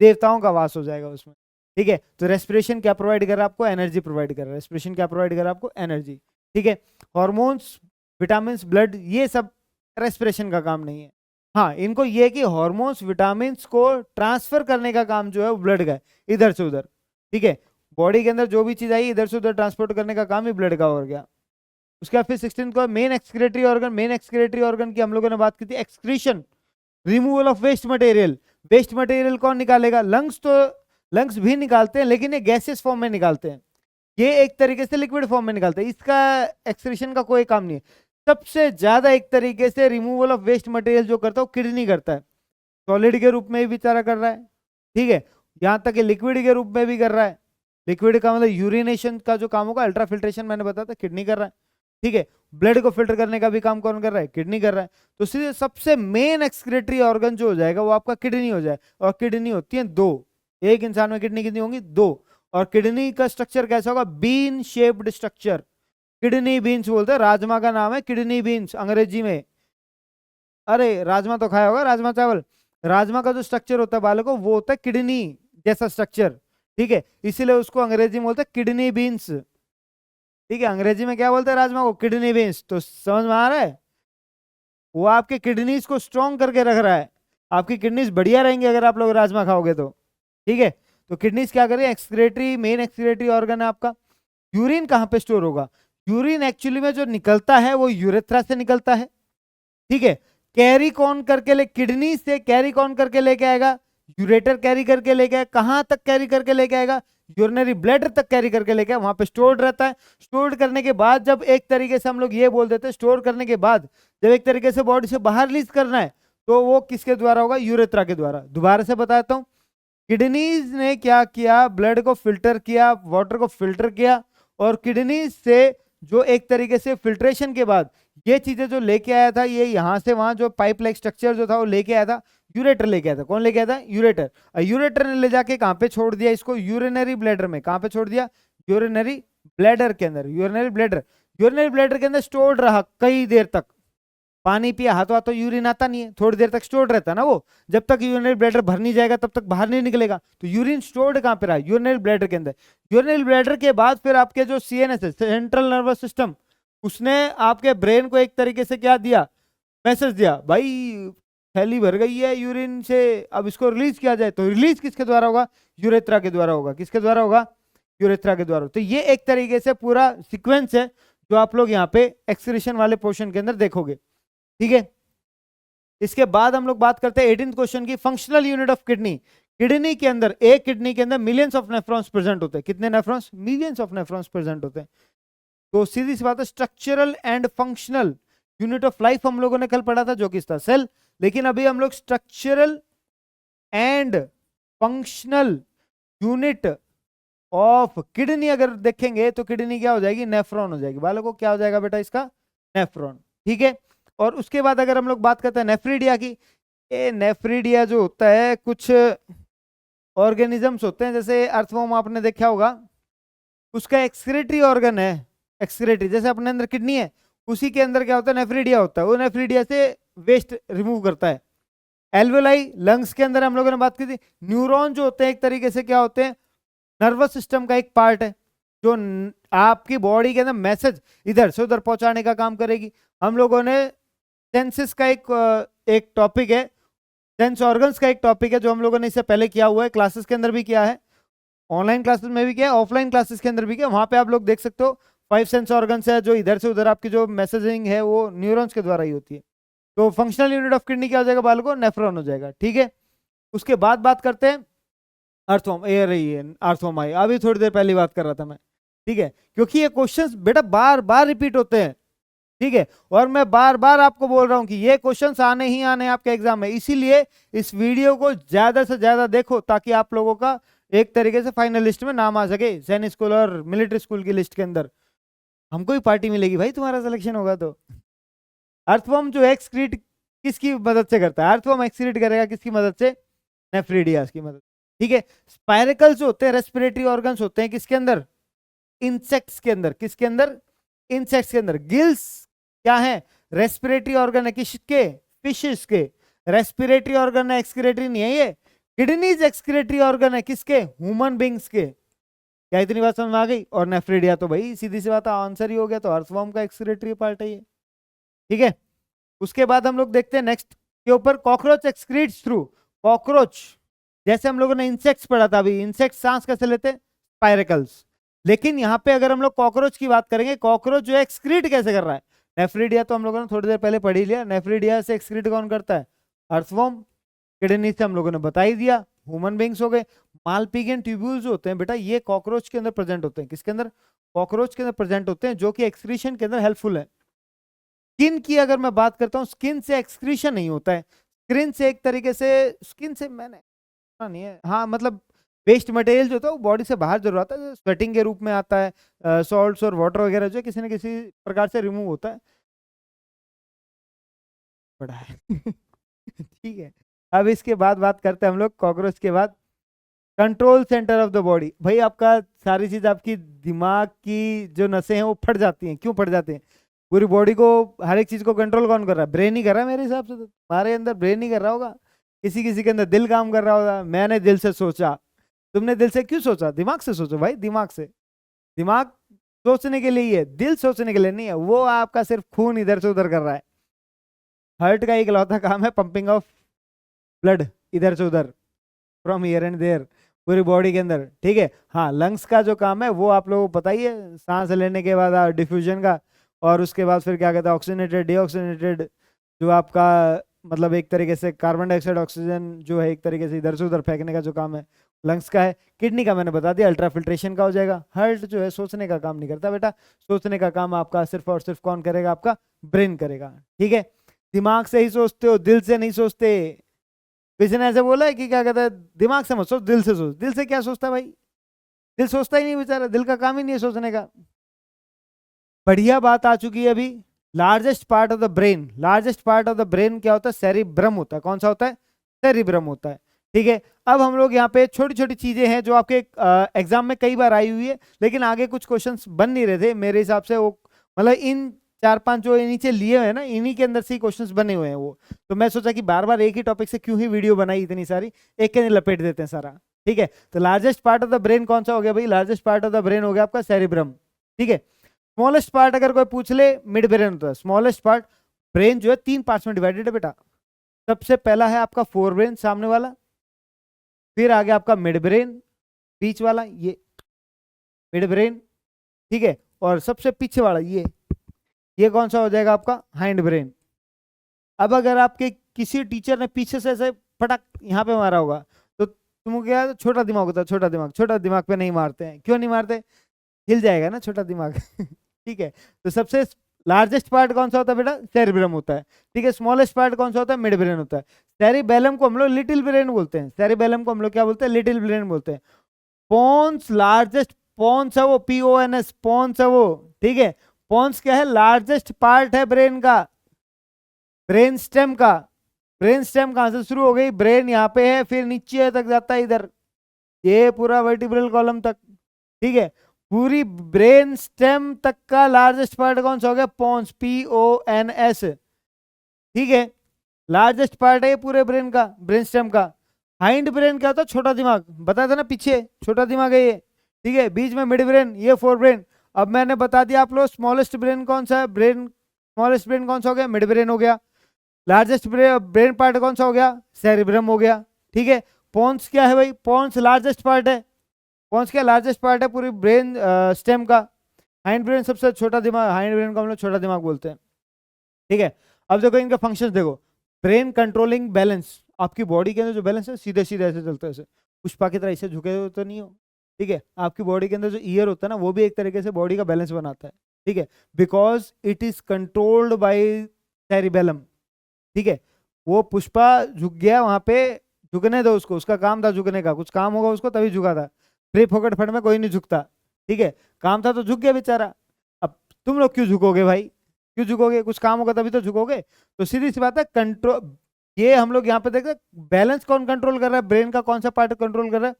S1: देवताओं का वास हो जाएगा उसमें। ठीक है, तो रेस्पिरेशन क्या प्रोवाइड कर रहा है आपको? एनर्जी प्रोवाइड कर रहा है। रेस्पिरेशन क्या प्रोवाइड कर रहा है आपको? एनर्जी। ठीक है, हॉर्मोन्स, विटामिन, ब्लड, ये सब रेस्पिरेशन का काम नहीं है। हाँ, इनको ये कि हॉर्मोन्स विटामिन को ट्रांसफर करने का काम जो है वो ब्लड का है, इधर से उधर। ठीक है, बॉडी के अंदर जो भी चीज आई इधर से उधर ट्रांसपोर्ट करने का काम ही ब्लड का हो गया। उसके बाद फिर 16 को main excretory organ. Main excretory organ की हम लोगों ने बात की थी, excretion, removal of waste material. Waste material कौन निकालेगा? लंग्स। तो लंग्स भी निकालते हैं लेकिन ये गैसेस फॉर्म में निकालते हैं, ये एक तरीके से लिक्विड फॉर्म में निकालते हैं, इसका एक्सक्रीशन का कोई काम नहीं है। सबसे ज्यादा एक तरीके से रिमूवल ऑफ वेस्ट मटेरियल जो करता है वो किडनी करता है, सॉलिड के रूप में भी बेचारा कर रहा है। ठीक है, यहां तक कि लिक्विड के रूप में भी कर रहा है। लिक्विड का मतलब यूरिनेशन का जो काम होगा, अल्ट्राफिल्ट्रेशन मैंने बताया था, किडनी कर रहा है। ठीक है, ब्लड को फिल्टर करने का भी काम कौन कर रहा है? किडनी कर रहा है। तो सीधे सबसे मेन एक्सक्रीटरी ऑर्गन जो हो जाएगा वो आपका किडनी हो जाए। और किडनी होती है दो, एक इंसान में किडनी कितनी होंगी? दो। और किडनी का स्ट्रक्चर कैसा होगा? Bean shaped structure, kidney beans बोलते हैं। राजमा का नाम है किडनी बीन्स अंग्रेजी में। अरे राजमा तो खाया होगा, राजमा चावल। राजमा का जो स्ट्रक्चर होता है बालकों, वो होता है किडनी जैसा स्ट्रक्चर। ठीक है, इसीलिए उसको अंग्रेजी में बोलते हैं किडनी बीन्स। ठीक है, अंग्रेजी में क्या बोलते हैं राजमा को? Kidney beans. तो समझ में आ रहा है, वो आपके किडनीज को स्ट्रॉन्ग करके रख रहा है। आपकी किडनीज बढ़िया रहेंगे अगर आप लोग राजमा खाओगे तो। ठीक है, तो किडनीज क्या करें? एक्सक्रीटरी, मेन एक्सक्रीटरी ऑर्गन है आपका। यूरिन कहाँ पे स्टोर होगा? यूरिन एक्चुअली में जो निकलता है वो यूरेथ्रा से निकलता है। ठीक है, कैरी कौन करके ले? किडनी से कैरी कौन करके लेके आएगा? यूरेटर कैरी करके लेके आएगा। कहां तक कैरी करके लेके आएगा? यूरिनरी ब्लैडर तक कैरी करके लेके आएगा, वहां पे स्टोर्ड रहता है। स्टोर करने के बाद जब एक तरीके से हम लोग ये बोल देते हैं, स्टोर करने के बाद जब एक तरीके से बॉडी से बाहर रिलीज करना है तो वो किसके द्वारा होगा? यूरेथ्रा के द्वारा। दोबारा से बताता हूं, किडनीज ने क्या किया? ब्लड को फिल्टर किया, वाटर को फिल्टर किया, और किडनी से जो एक तरीके से फिल्ट्रेशन के बाद ये चीजें जो लेके आया था, ये यहाँ से वहां जो पाइप लाइक स्ट्रक्चर जो था वो लेके आया था, यूरेटर लेके आया था। कौन लेके आया था? यूरेटर। यूरेटर ने ले जाके कहाँ पे छोड़ दिया इसको? यूरिनरी ब्लैडर में। कहाँ पे छोड़ दिया? यूरिनरी ब्लैडर के अंदर। यूरिनरी ब्लैडर, यूरिनरी ब्लैडर के अंदर स्टोर्ड रहा कई देर तक। पानी पिया, हाथों हाथों यूरिन आता नहीं है, थोड़ी देर तक स्टोर्ड रहता है ना वो। जब तक यूरिनरी ब्लैडर भर नहीं जाएगा तब तक बाहर नहीं निकलेगा। तो यूरिन स्टोर्ड कहाँ पे रहा? यूरिनरी ब्लैडर के अंदर। यूरिनरी ब्लैडर के बाद फिर आपके जो सीएनएस है, सेंट्रल नर्वस सिस्टम, उसने आपके ब्रेन को एक तरीके से क्या दिया? मैसेज दिया, भाई थैली भर गई है यूरिन से, अब इसको रिलीज किया जाए। तो रिलीज किसके द्वारा होगा? यूरेथ्रा के द्वारा होगा। किसके द्वारा होगा? यूरेथ्रा के द्वारा। तो ये एक तरीके से पूरा सीक्वेंस है जो आप लोग यहाँ पे एक्सक्रीशन वाले पोर्शन के अंदर देखोगे। ठीक है, इसके बाद हम लोग बात करते हैं 18th क्वेश्चन की, functional unit of kidney. Kidney के अंदर, एक किडनी के अंदर मिलियंस ऑफ नेफ्रॉन्स प्रेजेंट होते हैं। कितने nephrons? Millions of nephrons present होते हैं। तो सीधी सी बात है, structural and functional unit of life हम लोगों ने कल पढ़ा था जो कि था सेल, लेकिन अभी हम लोग structural and functional unit of kidney अगर देखेंगे तो किडनी क्या हो जाएगी? नेफ्रॉन हो जाएगी। बालों को क्या हो जाएगा बेटा इसका? नेफ्रॉन। ठीक है, और उसके बाद अगर हम लोग बात करते हैं नेफ्रीडिया की, ये नेफ्रीडिया जो होता है, कुछ ऑर्गेनिजम्स होते हैं, जैसे अर्थवॉर्म आपने देखा होगा, उसका एक्सक्रीटरी ऑर्गन है। एक्सक्रीटरी, जैसे अपने अंदर किडनी है, उसी के अंदर क्या होता है? नेफ्रीडिया होता है। वो नेफ्रीडिया से वेस्ट रिमूव करता है। एल्वेलाई, लंग्स के अंदर हम लोगों ने बात की थी। न्यूरॉन जो होते हैं एक तरीके से क्या होते हैं? नर्वस सिस्टम का एक पार्ट है जो आपकी बॉडी के अंदर मैसेज इधर से उधर पहुंचाने का काम करेगी। हम लोगों ने सेंसेस का एक टॉपिक है, सेंस ऑर्गन्स का एक टॉपिक है जो हम लोगों ने इससे पहले किया हुआ है, क्लासेस के अंदर भी किया है, ऑनलाइन क्लासेस में भी किया है, ऑफलाइन क्लासेस के अंदर भी किया। वहां पे आप लोग देख सकते हो 5 सेंस ऑर्गन्स है जो इधर से उधर आपकी जो मैसेजिंग है वो न्यूरॉन्स के द्वारा ही होती है। तो फंक्शनल यूनिट ऑफ किडनी क्या हो जाएगा बालकों? नेफ्रॉन हो जाएगा। ठीक है, उसके बाद बात करते हैं अर्थवॉर्म। ये रही है अर्थवॉर्म आई, अभी थोड़ी देर पहले बात कर रहा था मैं। ठीक है, क्योंकि ये क्वेश्चंस बेटा बार बार रिपीट होते हैं। ठीक है, और मैं बार बार आपको बोल रहा हूं कि ये क्वेश्चंस आने ही आने आपके एग्जाम में, इसीलिए इस वीडियो को ज्यादा से ज्यादा देखो ताकि आप लोगों का एक तरीके से फाइनल लिस्ट में नाम आ सके सैनिक स्कूल और मिलिट्री स्कूल की लिस्ट के अंदर, हमको भी पार्टी मिलेगी भाई तुम्हारा सिलेक्शन होगा तो। अर्थवर्म जो एक्सक्रीट किसकी मदद से करता है? अर्थवर्म एक्सक्रीट करेगा किसकी मदद से? नेफ्रिडियास की मदद। ठीक है, स्पाइरेकल्स होते हैं, रेस्पिरेटरी ऑर्गन्स होते हैं किसके अंदर? इंसेक्ट्स के अंदर। किसके अंदर? इंसेक्ट्स के अंदर। गिल्स क्या है? रेस्पिरेटरी ऑर्गन है किसके? फिशेस के। रेस्पिरेटरी ऑर्गन है, एक्सक्रेटरी नहीं है ये। किडनीज एक्सक्रेटरी ऑर्गन है किसके? ह्यूमन बींग्स के। क्या इतनी बात समझ में आ गई? और नेफ्रिडिया तो भाई सीधी सी बात है, आंसर ही हो गया, तो अर्थवर्म का एक्सक्रेटरी पार्ट है ये। ठीक है, उसके बाद हम लोग देखते हैं नेक्स्ट के ऊपर, कॉकरोच एक्सक्रीट्स थ्रू। कॉकरोच, जैसे हम लोगों ने इंसेक्ट्स पढ़ा था अभी, इंसेक्ट सांस कैसे लेते हैं? स्पाइरेकल्स। लेकिन यहाँ पे अगर हम लोग कॉकरोच की बात करेंगे, कॉकरोच जो है एक्सक्रीट कैसे कर रहा है? नेफ्रिडिया तो हम लोगों ने थोड़ी देर पहले पढ़ ही लिया, नेफ्रिडिया से एक्सक्रीट कौन करता है? अर्थवर्म। किडनी से हम लोगों ने बता ही दिया, ह्यूमन बींग्स हो गए। मालपिगियन ट्यूब्यूल्स होते हैं बेटा, ये कॉकरोच के अंदर प्रेजेंट होते हैं। किसके अंदर? कॉकरोच के अंदर प्रेजेंट होते हैं, जो कि एक्सक्रीशन के अंदर हेल्पफुल है। स्किन की अगर मैं बात करता हूँ, स्किन से एक्सक्रीशन नहीं होता है। स्किन से एक तरीके से, स्किन से मैंने नहीं है, हाँ मतलब वेस्ट मटेरियल जो होता है वो बॉडी से बाहर जरूर आता है, स्वेटिंग के रूप में आता है, सॉल्ट्स और वाटर वगैरह जो है किसी न किसी प्रकार से रिमूव होता है। बड़ा है ठीक है, अब इसके बाद बात करते हैं हम लोग कॉकरोच के बाद। Control centre of the body, भाई आपका सारी चीज, आपकी दिमाग की जो नसें हैं वो फट जाती हैं। क्यों फट जाते हैं? पूरी बॉडी को, हर एक चीज को कंट्रोल कौन कर रहा है? ब्रेन ही कर रहा है मेरे हिसाब से। तो हमारे अंदर ब्रेन ही कर रहा होगा, किसी किसी के अंदर दिल काम कर रहा होगा। मैंने दिल से सोचा, तुमने दिल से क्यों सोचा? दिमाग से सोचो भाई, दिमाग से। दिमाग सोचने के लिए ही है, दिल सोचने के लिए नहीं है। वो आपका सिर्फ खून इधर से उधर कर रहा है। हार्ट का इकलौता काम है पंपिंग ऑफ ब्लड इधर से उधर, फ्रॉम हियर एंड देयर, पूरी बॉडी के अंदर। ठीक है, हाँ लंग्स का जो काम है वो आप लोगों को पता ही है, सांस लेने के बाद डिफ्यूजन का, और उसके बाद फिर क्या कहता है, ऑक्सीजनेटेड डीऑक्सीजनेटेड, जो आपका मतलब एक तरीके से कार्बन डाइऑक्साइड ऑक्सीजन जो है एक तरीके से इधर से उधर फेंकने का जो काम है लंग्स का है। किडनी का मैंने बता दिया, अल्ट्राफिल्ट्रेशन का हो जाएगा। हार्ट जो है सोचने का काम नहीं करता बेटा, सोचने का काम आपका सिर्फ और सिर्फ कौन करेगा? आपका ब्रेन करेगा। ठीक है, दिमाग से ही सोचते हो, दिल से नहीं सोचते। किसी ने ऐसे बोला है कि क्या कहता है, दिमाग से मत सोच, दिल से सोच। दिल से क्या सोचता है भाई? दिल सोचता ही नहीं बेचारा, दिल का काम ही नहीं है सोचने का। बढ़िया बात आ चुकी है अभी, largest part of the brain. Largest part of the brain क्या होता है? सेरिब्रम होता है। कौन सा होता है? सेरिब्रम होता है। ठीक है, अब हम लोग यहाँ पे छोटी छोटी चीजें हैं जो आपके एग्जाम में कई बार आई हुई है, लेकिन आगे कुछ क्वेश्चंस बन नहीं रहे थे मेरे हिसाब से। वो मतलब इन 4-5 जो नीचे लिए हुए हैं ना, इन्हीं के अंदर से ही क्वेश्चंस बने हुए हैं वो। तो मैं सोचा कि बार बार एक ही टॉपिक से क्यों ही वीडियो बनाई इतनी सारी, एक के लपेट देते हैं सारा। ठीक है, तो largest part of the brain कौन सा हो गया भाई? Largest part of the brain हो गया आपका सेरिब्रम। ठीक है, स्मॉलेस्ट पार्ट अगर कोई पूछ ले, मिड ब्रेन होता है। स्मॉलेस्ट पार्ट, ब्रेन जो है 3 पार्ट्स में डिवाइडेड है बेटा। सबसे पहला है आपका फोर ब्रेन सामने वाला, फिर आ गया आपका मिड ब्रेन बीच वाला, ये मिड ब्रेन। ठीक है, और सबसे पीछे वाला ये कौन सा हो जाएगा? आपका हाइंड ब्रेन। अब अगर आपके किसी टीचर ने पीछे से ऐसे फटक यहाँ पे मारा होगा, तो तुमको क्या, छोटा दिमाग होता है, छोटा दिमाग। छोटा दिमाग पे नहीं मारते हैं, क्यों नहीं मारते? हिल जाएगा ना छोटा दिमाग ठीक है, तो सबसे लार्जेस्ट पार्ट कौन सा होता है बेटा? सेरिब्रम होता है। ठीक है, स्मॉलेस्ट पार्ट कौन सा होता है? मिड ब्रेन होता है। सेरिबेलम को हम लोग लिटिल ब्रेन बोलते हैं। सेरिबेलम को हम लोग क्या बोलते हैं? लिटिल ब्रेन बोलते हैं। पोन्स लार्जेस्ट, पोन्स है वो, PONS, पोन्स है वो। ठीक है, पोन्स क्या है? लार्जेस्ट पार्ट है ब्रेन का, ब्रेन स्टेम का। ब्रेन स्टेम कहां से शुरू हो गई? ब्रेन यहाँ पे है, फिर नीचे तक जाता है इधर, ये पूरा वर्टिब्रल कॉलम तक। ठीक है, पूरी ब्रेन स्टेम तक का लार्जेस्ट पार्ट कौन सा हो गया? पोन्स, PONS। ठीक है, लार्जेस्ट पार्ट है ये पूरे ब्रेन का, ब्रेन स्टेम का। हाइंड ब्रेन क्या होता है? छोटा दिमाग, बताया था ना पीछे, छोटा दिमाग है ये। ठीक है, बीच में मिड ब्रेन, ये फोर ब्रेन। अब मैंने बता दिया आप लोग, स्मॉलेस्ट ब्रेन कौन सा है? ब्रेन, स्मॉलेस्ट ब्रेन कौन सा हो गया? मिड ब्रेन हो गया। लार्जेस्ट ब्रेन पार्ट कौन सा हो गया? सेरिब्रम हो गया। ठीक है, पोन्स क्या है भाई? पोन्स लार्जेस्ट पार्ट है। पोन्स क्या? लार्जेस्ट पार्ट है पूरी ब्रेन स्टेम का। हाइंड ब्रेन सबसे छोटा दिमाग, हाइंड ब्रेन को हम लोग छोटा दिमाग बोलते हैं। ठीक है, अब देखो इनका फंक्शंस देखो। ब्रेन कंट्रोलिंग बैलेंस, आपकी बॉडी के अंदर जो बैलेंस है सीधे सीधे ऐसे चलता है, ऐसे पुष्पा की तरह ऐसे झुके हुए तो नहीं हो। ठीक है, आपकी बॉडी के अंदर जो ईयर होता है ना, वो भी एक तरीके से बॉडी का बैलेंस बनाता है। ठीक है, because it is controlled by cerebellum. ठीक है, वो पुष्पा झुक गया वहां पे, झुकने दो उसको, उसका काम था झुकने का, कुछ काम होगा उसको तभी झुका था। फ्री फोकट फंड में कोई नहीं झुकता, ठीक है, काम था तो झुक गया बेचारा। अब तुम लोग क्यों झुकोगे भाई, क्यों झुकोगे, कुछ काम होगा तभी तो झुकोगे। तो सीधी सी बात है, कंट्रोल, ये हम लोग यहाँ पे देखते हैं बैलेंस कौन कंट्रोल कर रहा है, ब्रेन का कौन सा पार्ट कंट्रोल कर रहा है,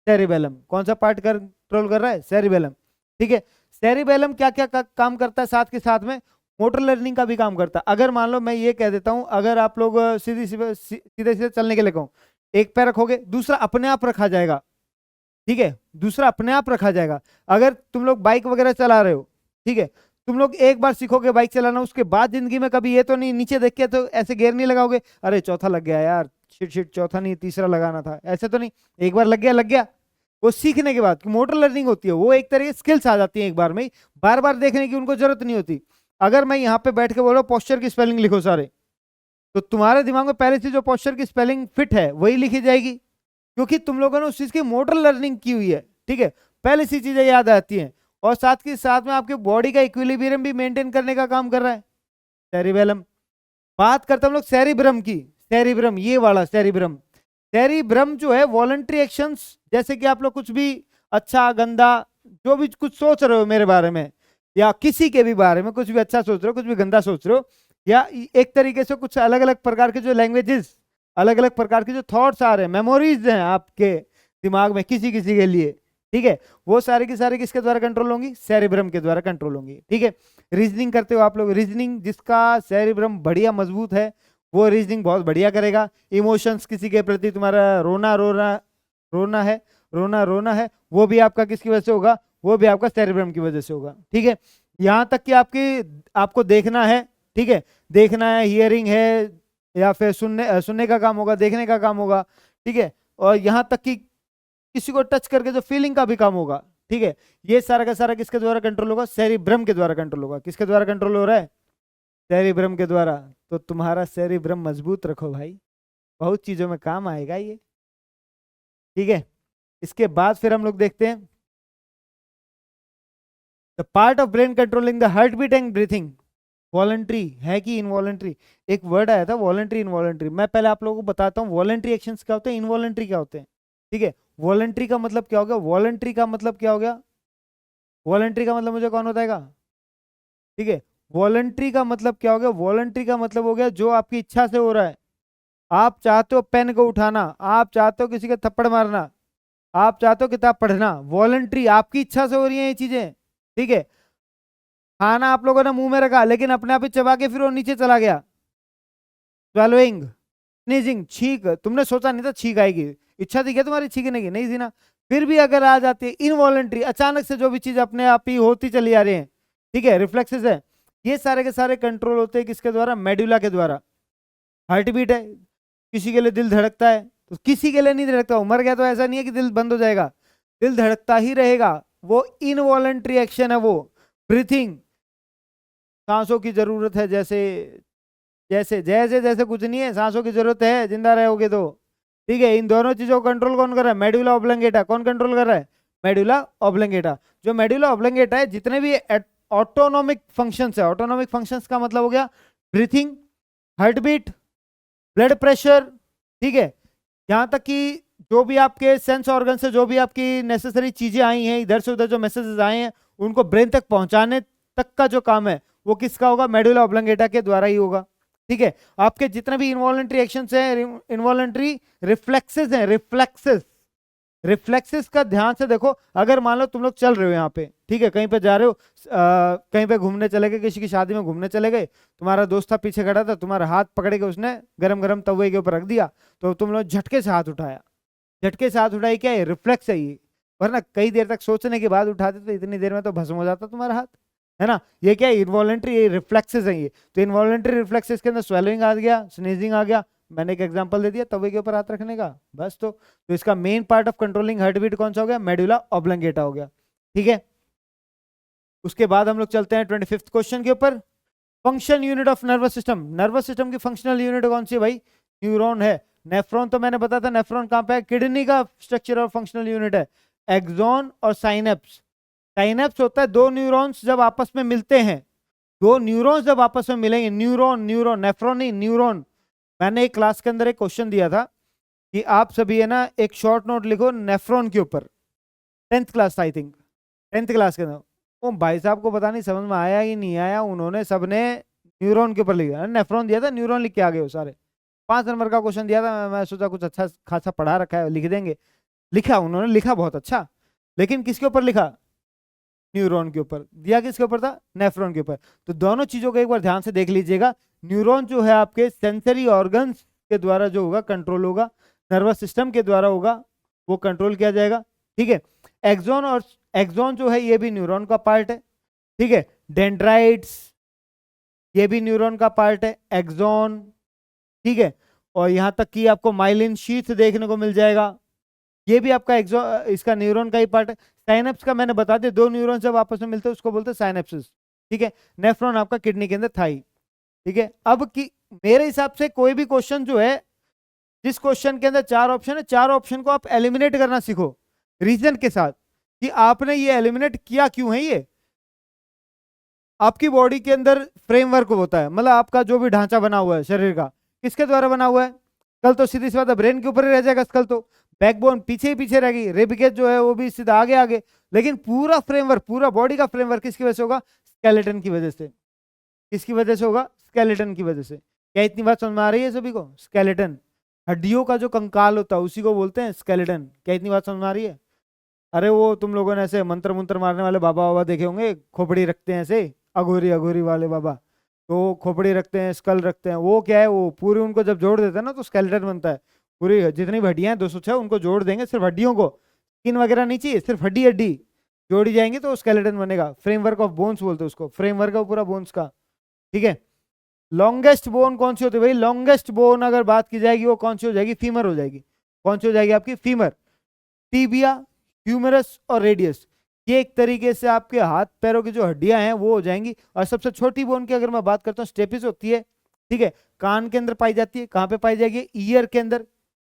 S1: सेरिबेलम। कौन सा पार्ट कंट्रोल कर रहा है, सेरिबेलम, ठीक है। सेरिबेलम क्या क्या काम करता है, साथ के साथ में मोटर लर्निंग का भी काम करता है। अगर मान लो मैं ये कह देता हूं, अगर आप लोग सीधे सीधे चलने के लिए कहूं, एक पैर रखोगे, दूसरा अपने आप रखा जाएगा, ठीक है, दूसरा अपने आप रखा जाएगा। अगर तुम लोग बाइक वगैरह चला रहे हो, ठीक है, तुम लोग एक बार सीखोगे बाइक चलाना, उसके बाद जिंदगी में कभी ये तो नहीं नीचे देख के तो ऐसे गियर नहीं लगाओगे, अरे चौथा लग गया यार, शिट शिट चौथा नहीं तीसरा लगाना था, ऐसे तो नहीं। एक बार लग गया लग गया। वो सीखने के बाद मोटर लर्निंग होती है, वो एक तरह की स्किल्स आ जाती है एक बार में, बार बार देखने की उनको जरूरत नहीं होती। अगर मैं यहाँ पे बैठ के बोल रहा हूँ पोस्चर की स्पेलिंग लिखो सारे, तो तुम्हारे दिमाग में पहले से जो पोस्चर की स्पेलिंग फिट है वही लिखी जाएगी, क्योंकि तुम लोगों ने उस चीज की मोटर लर्निंग की हुई है, ठीक है, पहले सी चीजें याद आती हैं। और साथ के साथ में आपके बॉडी का इक्विलिब्रियम भी मेंटेन करने का काम कर रहा है सेरिबेलम। बात करते हम लोग सेरिब्रम की, सेरिब्रम ये वाला सेरिब्रम। सेरिब्रम जो है वॉलंटरी एक्शंस, जैसे कि आप लोग कुछ भी अच्छा गंदा जो भी कुछ सोच रहे हो मेरे बारे में, या किसी के भी बारे में कुछ भी अच्छा सोच रहे हो, कुछ भी गंदा सोच रहे हो, या एक तरीके से कुछ अलग अलग प्रकार के जो लैंग्वेजेस, अलग अलग प्रकार के जो थॉट्स आ रहे हैं, मेमोरीज हैं आपके दिमाग में किसी किसी के लिए, ठीक है, वो सारे के सारे किसके द्वारा कंट्रोल होंगी, सेरिब्रम के द्वारा कंट्रोल होंगी, ठीक है। रीजनिंग करते हो आप लोग, रीजनिंग जिसका सेरिब्रम बढ़िया मजबूत है वो रीजनिंग बहुत बढ़िया करेगा। इमोशंस किसी के प्रति तुम्हारा रोना रोना रोना है, रोना रोना है, वो भी आपका किसकी वजह से होगा, वो भी आपका सेरिब्रम की वजह से होगा, ठीक है। यहाँ तक कि आपको देखना है, ठीक है, देखना है, हियरिंग है, या फिर सुनने का काम होगा, देखने का काम होगा, ठीक है। और यहाँ तक कि किसी को टच करके जो फीलिंग का भी काम होगा, ठीक है, ये सारा का सारा किसके द्वारा कंट्रोल होगा, सेरिब्रम के द्वारा कंट्रोल होगा। किसके द्वारा कंट्रोल हो रहा है, सेरिब्रम के द्वारा। तो तुम्हारा सेरिब्रम मजबूत रखो भाई, बहुत चीजों में काम आएगा ये, ठीक है। इसके बाद फिर हम लोग देखते हैं the part of brain controlling the heart beat and breathing. Voluntary है कि इनवॉलंटरी, एक वर्ड आया था वॉलंटरी इनवॉलंटरी। मैं पहले आप लोगों को बताता हूँ वॉलंटरी एक्शंस क्या होते हैं, इनवॉलंटरी क्या होते हैं, ठीक है। वॉलंटरी का मतलब क्या हो गया, वॉलंटरी का मतलब क्या हो गया, वॉलंटरी का मतलब मुझे कौन बताएगा, ठीक है। वॉलंटरी का मतलब क्या हो गया, वॉलंटरी का मतलब हो गया जो आपकी इच्छा से हो रहा है। आप चाहते हो पेन को उठाना, आप चाहते हो किसी का थप्पड़ मारना, आप चाहते हो किताब पढ़ना, वॉलंटरी आपकी इच्छा से हो रही है ये चीजें, ठीक है। खाना आप लोगों ने मुंह में रखा लेकिन अपने आप ही चबा के फिर वो नीचे चला गया, स्वैलोइंग, स्नीजिंग, छींक, तुमने सोचा नहीं था छींक आएगी, इच्छा थी क्या तुम्हारी छींकने की, नहीं थी ना, फिर भी अगर आ जाती है इनवॉलंटरी, अचानक से जो भी चीज अपने आप ही होती चली आ रही है, ठीक है, रिफ्लेक्सेस है, ये सारे के सारे कंट्रोल होते हैं किसके द्वारा, मेडुला के द्वारा। हार्ट बीट है, किसी के लिए दिल धड़कता है तो किसी के लिए नहीं धड़कता, मर गया तो ऐसा नहीं है कि दिल बंद हो जाएगा, दिल धड़कता ही रहेगा, वो इनवॉलंटरी एक्शन है वो। ब्रीथिंग, सांसों की जरूरत है, जैसे जैसे जैसे जैसे कुछ नहीं है, सांसों की जरूरत है जिंदा रहोगे तो, ठीक है। इन दोनों चीजों को कंट्रोल कौन कर रहा है, मेडुला ऑब्लंगेटा। कौन कंट्रोल कर रहा है, मेडुला ऑब्लंगेटा। जो मेडुला ऑब्लंगेटा है, जितने भी ऑटोनोमिक फंक्शंस है, ऑटोनोमिक फंक्शंस का मतलब हो गया breathing, heart beat, blood pressure, ठीक है, यहाँ तक कि जो भी आपके सेंस ऑर्गन से जो भी आपकी नेसेसरी चीजें आई हैं, इधर से उधर जो मैसेजेस आए हैं उनको ब्रेन तक पहुंचाने तक का जो काम है वो किसका होगा, मेडुला ऑब्लंगेटा के द्वारा ही होगा, ठीक है। आपके जितने भी इनवॉलंटरी एक्शंस हैं, इनवॉलंटरी रिफ्लेक्सेस हैं, रिफ्लेक्सेस, रिफ्लेक्सेस का ध्यान से देखो। अगर मान लो तुम लोग चल रहे हो यहाँ पे, ठीक है, कहीं पे जा रहे हो, कहीं पे घूमने चले गए, किसी की शादी में घूमने चले गए, तुम्हारा दोस्त था पीछे खड़ा था, तुम्हारा हाथ पकड़ के उसने गरम गरम तवे के ऊपर रख दिया, तो तुम लोग झटके से हाथ उठाया, झटके से हाथ उठाई, क्या है, रिफ्लेक्स है ये। वरना कई देर तक सोचने के बाद उठाते तो इतनी देर में तो भस्म हो जाता तुम्हारा हाथ, है ना। ये क्या है, इनवॉलंटरी रिफ्लेक्सेस है ये। तो इनवॉलंटरी रिफ्लेक्सेस के अंदर स्वेलिंग आ गया, स्नीजिंग आ गया, मैंने एक एग्जांपल दे दिया तवे के ऊपर हाथ रखने का, बस। तो इसका main part of controlling heart beat कौन सा हो गया, मेडुला ऑब्लंगेटा हो गया, ठीक है। उसके बाद हम लोग चलते हैं 25th क्वेश्चन के ऊपर। Function unit of nervous system, nervous system की फंक्शनल यूनिट कौन सी है भाई, न्यूरॉन है। नेफ्रॉन तो मैंने बताया था, नेफ्रॉन कहाँ पे है, किडनी का स्ट्रक्चर और फंक्शनल यूनिट है एक्सॉन और साइनेप्स। साइनेप्स होता है दो न्यूरॉन्स जब आपस में मिलते हैं, दो न्यूरॉन्स जब आपस में मिलेंगे, न्यूरॉन न्यूरॉन, नेफ्रॉन नहीं न्यूरॉन। मैंने एक क्लास के अंदर एक क्वेश्चन दिया था कि आप सभी है ना एक शॉर्ट नोट लिखो नेफ्रॉन के ऊपर, 10th class I think, 10th class के अंदर। वो भाई साहब को पता नहीं समझ में आया ही नहीं आया, उन्होंने सबने न्यूरॉन के ऊपर लिखा, नेफ्रॉन दिया था, न्यूरॉन लिख के आ गए वो सारे। 5 नंबर का क्वेश्चन दिया था, मैं सोचा कुछ अच्छा खासा पढ़ा रखा है लिख देंगे, लिखा उन्होंने, लिखा बहुत अच्छा, लेकिन किसके ऊपर लिखा? न्यूरॉन के ऊपर। दिया किसके ऊपर था? नेफ्रॉन के ऊपर। तो दोनों चीजों को एक बार ध्यान से देख लीजिएगा। न्यूरॉन जो है आपके सेंसरी ऑर्गन्स के द्वारा जो होगा कंट्रोल होगा, नर्वस सिस्टम के द्वारा होगा, वो कंट्रोल किया जाएगा, ठीक है। एक्सॉन, और एक्सॉन जो है ये भी न्यूरॉन का पार्ट है, ठीक है। डेंड्राइट्स ये भी न्यूरॉन का पार्ट है, एक्सॉन, ठीक है। और यहां तक कि आपको माइलिन शीथ देखने को मिल जाएगा, ये भी आपका इसका न्यूरॉन का ही पार्ट है। साइनेप्स का मैंने बता दिया, दो न्यूरॉन जब आपस में मिलते हैं उसको बोलते हैं साइनेप्सिस, ठीक है। नेफ्रॉन आपका किडनी के अंदर था ही, ठीक है। अब की मेरे हिसाब से कोई भी क्वेश्चन जो है, जिस क्वेश्चन के अंदर 4 ऑप्शन है, 4 ऑप्शन को आप एलिमिनेट करना सीखो रीजन के साथ, कि आपने ये एलिमिनेट किया क्यों है। ये आपकी बॉडी के अंदर फ्रेमवर्क होता है, मतलब आपका जो भी ढांचा बना हुआ है शरीर का, किसके द्वारा बना हुआ है? कल तो सीधी सी बात है ब्रेन के ऊपर ही रह जाएगा, कल तो बैकबोन पीछे ही पीछे रहेगी, रिबकेज जो है वो भी सीधा आगे आगे, लेकिन पूरा फ्रेमवर्क, पूरा बॉडी का फ्रेमवर्क किसकी वजह से होगा? स्केलेटन की वजह से। किसकी वजह से होगा? स्केलेटन की वजह से। क्या इतनी बात समझ में आ रही है सभी को? स्केलेटन, हड्डियों का जो कंकाल होता है उसी को बोलते हैं स्केलेटन। क्या इतनी बात समझ में आ रही है? अरे वो तुम लोगों ने ऐसे मंत्र मंत्र मारने वाले बाबा बाबा देखे होंगे, खोपड़ी रखते हैं ऐसे, अघोरी अघोरी वाले बाबा, तो खोपड़ी रखते हैं, स्कल रखते हैं, वो क्या है, वो पूरी उनको जब जोड़ देते हैं ना तो स्केलेटन बनता है। पूरी जितनी भी हड्डियां हैं 206 उनको जोड़ देंगे, सिर्फ हड्डियों को, स्किन वगैरह नहीं चाहिए, सिर्फ हड्डी हड्डी जोड़ी जाएंगे तो स्केलेटन बनेगा। फ्रेमवर्क ऑफ बोन्स बोलते हैं उसको, फ्रेमवर्क है पूरा बोन्स का, ठीक है। लॉन्गेस्ट बोन कौन सी होती है भाई? लॉन्गेस्ट बोन अगर बात की जाएगी वो कौन सी हो जाएगी? फीमर हो जाएगी। कौन सी हो जाएगी आपकी? फीमर। टीबिया, ह्यूमरस और रेडियस, ये एक तरीके से आपके हाथ पैरों की जो हड्डियां हैं वो हो जाएंगी। और सबसे छोटी बोन की अगर मैं बात करता हूँ स्टेपिस होती है, ठीक है, कान के अंदर पाई जाती है। कहाँ पे पाई जाएगी? ईयर के अंदर,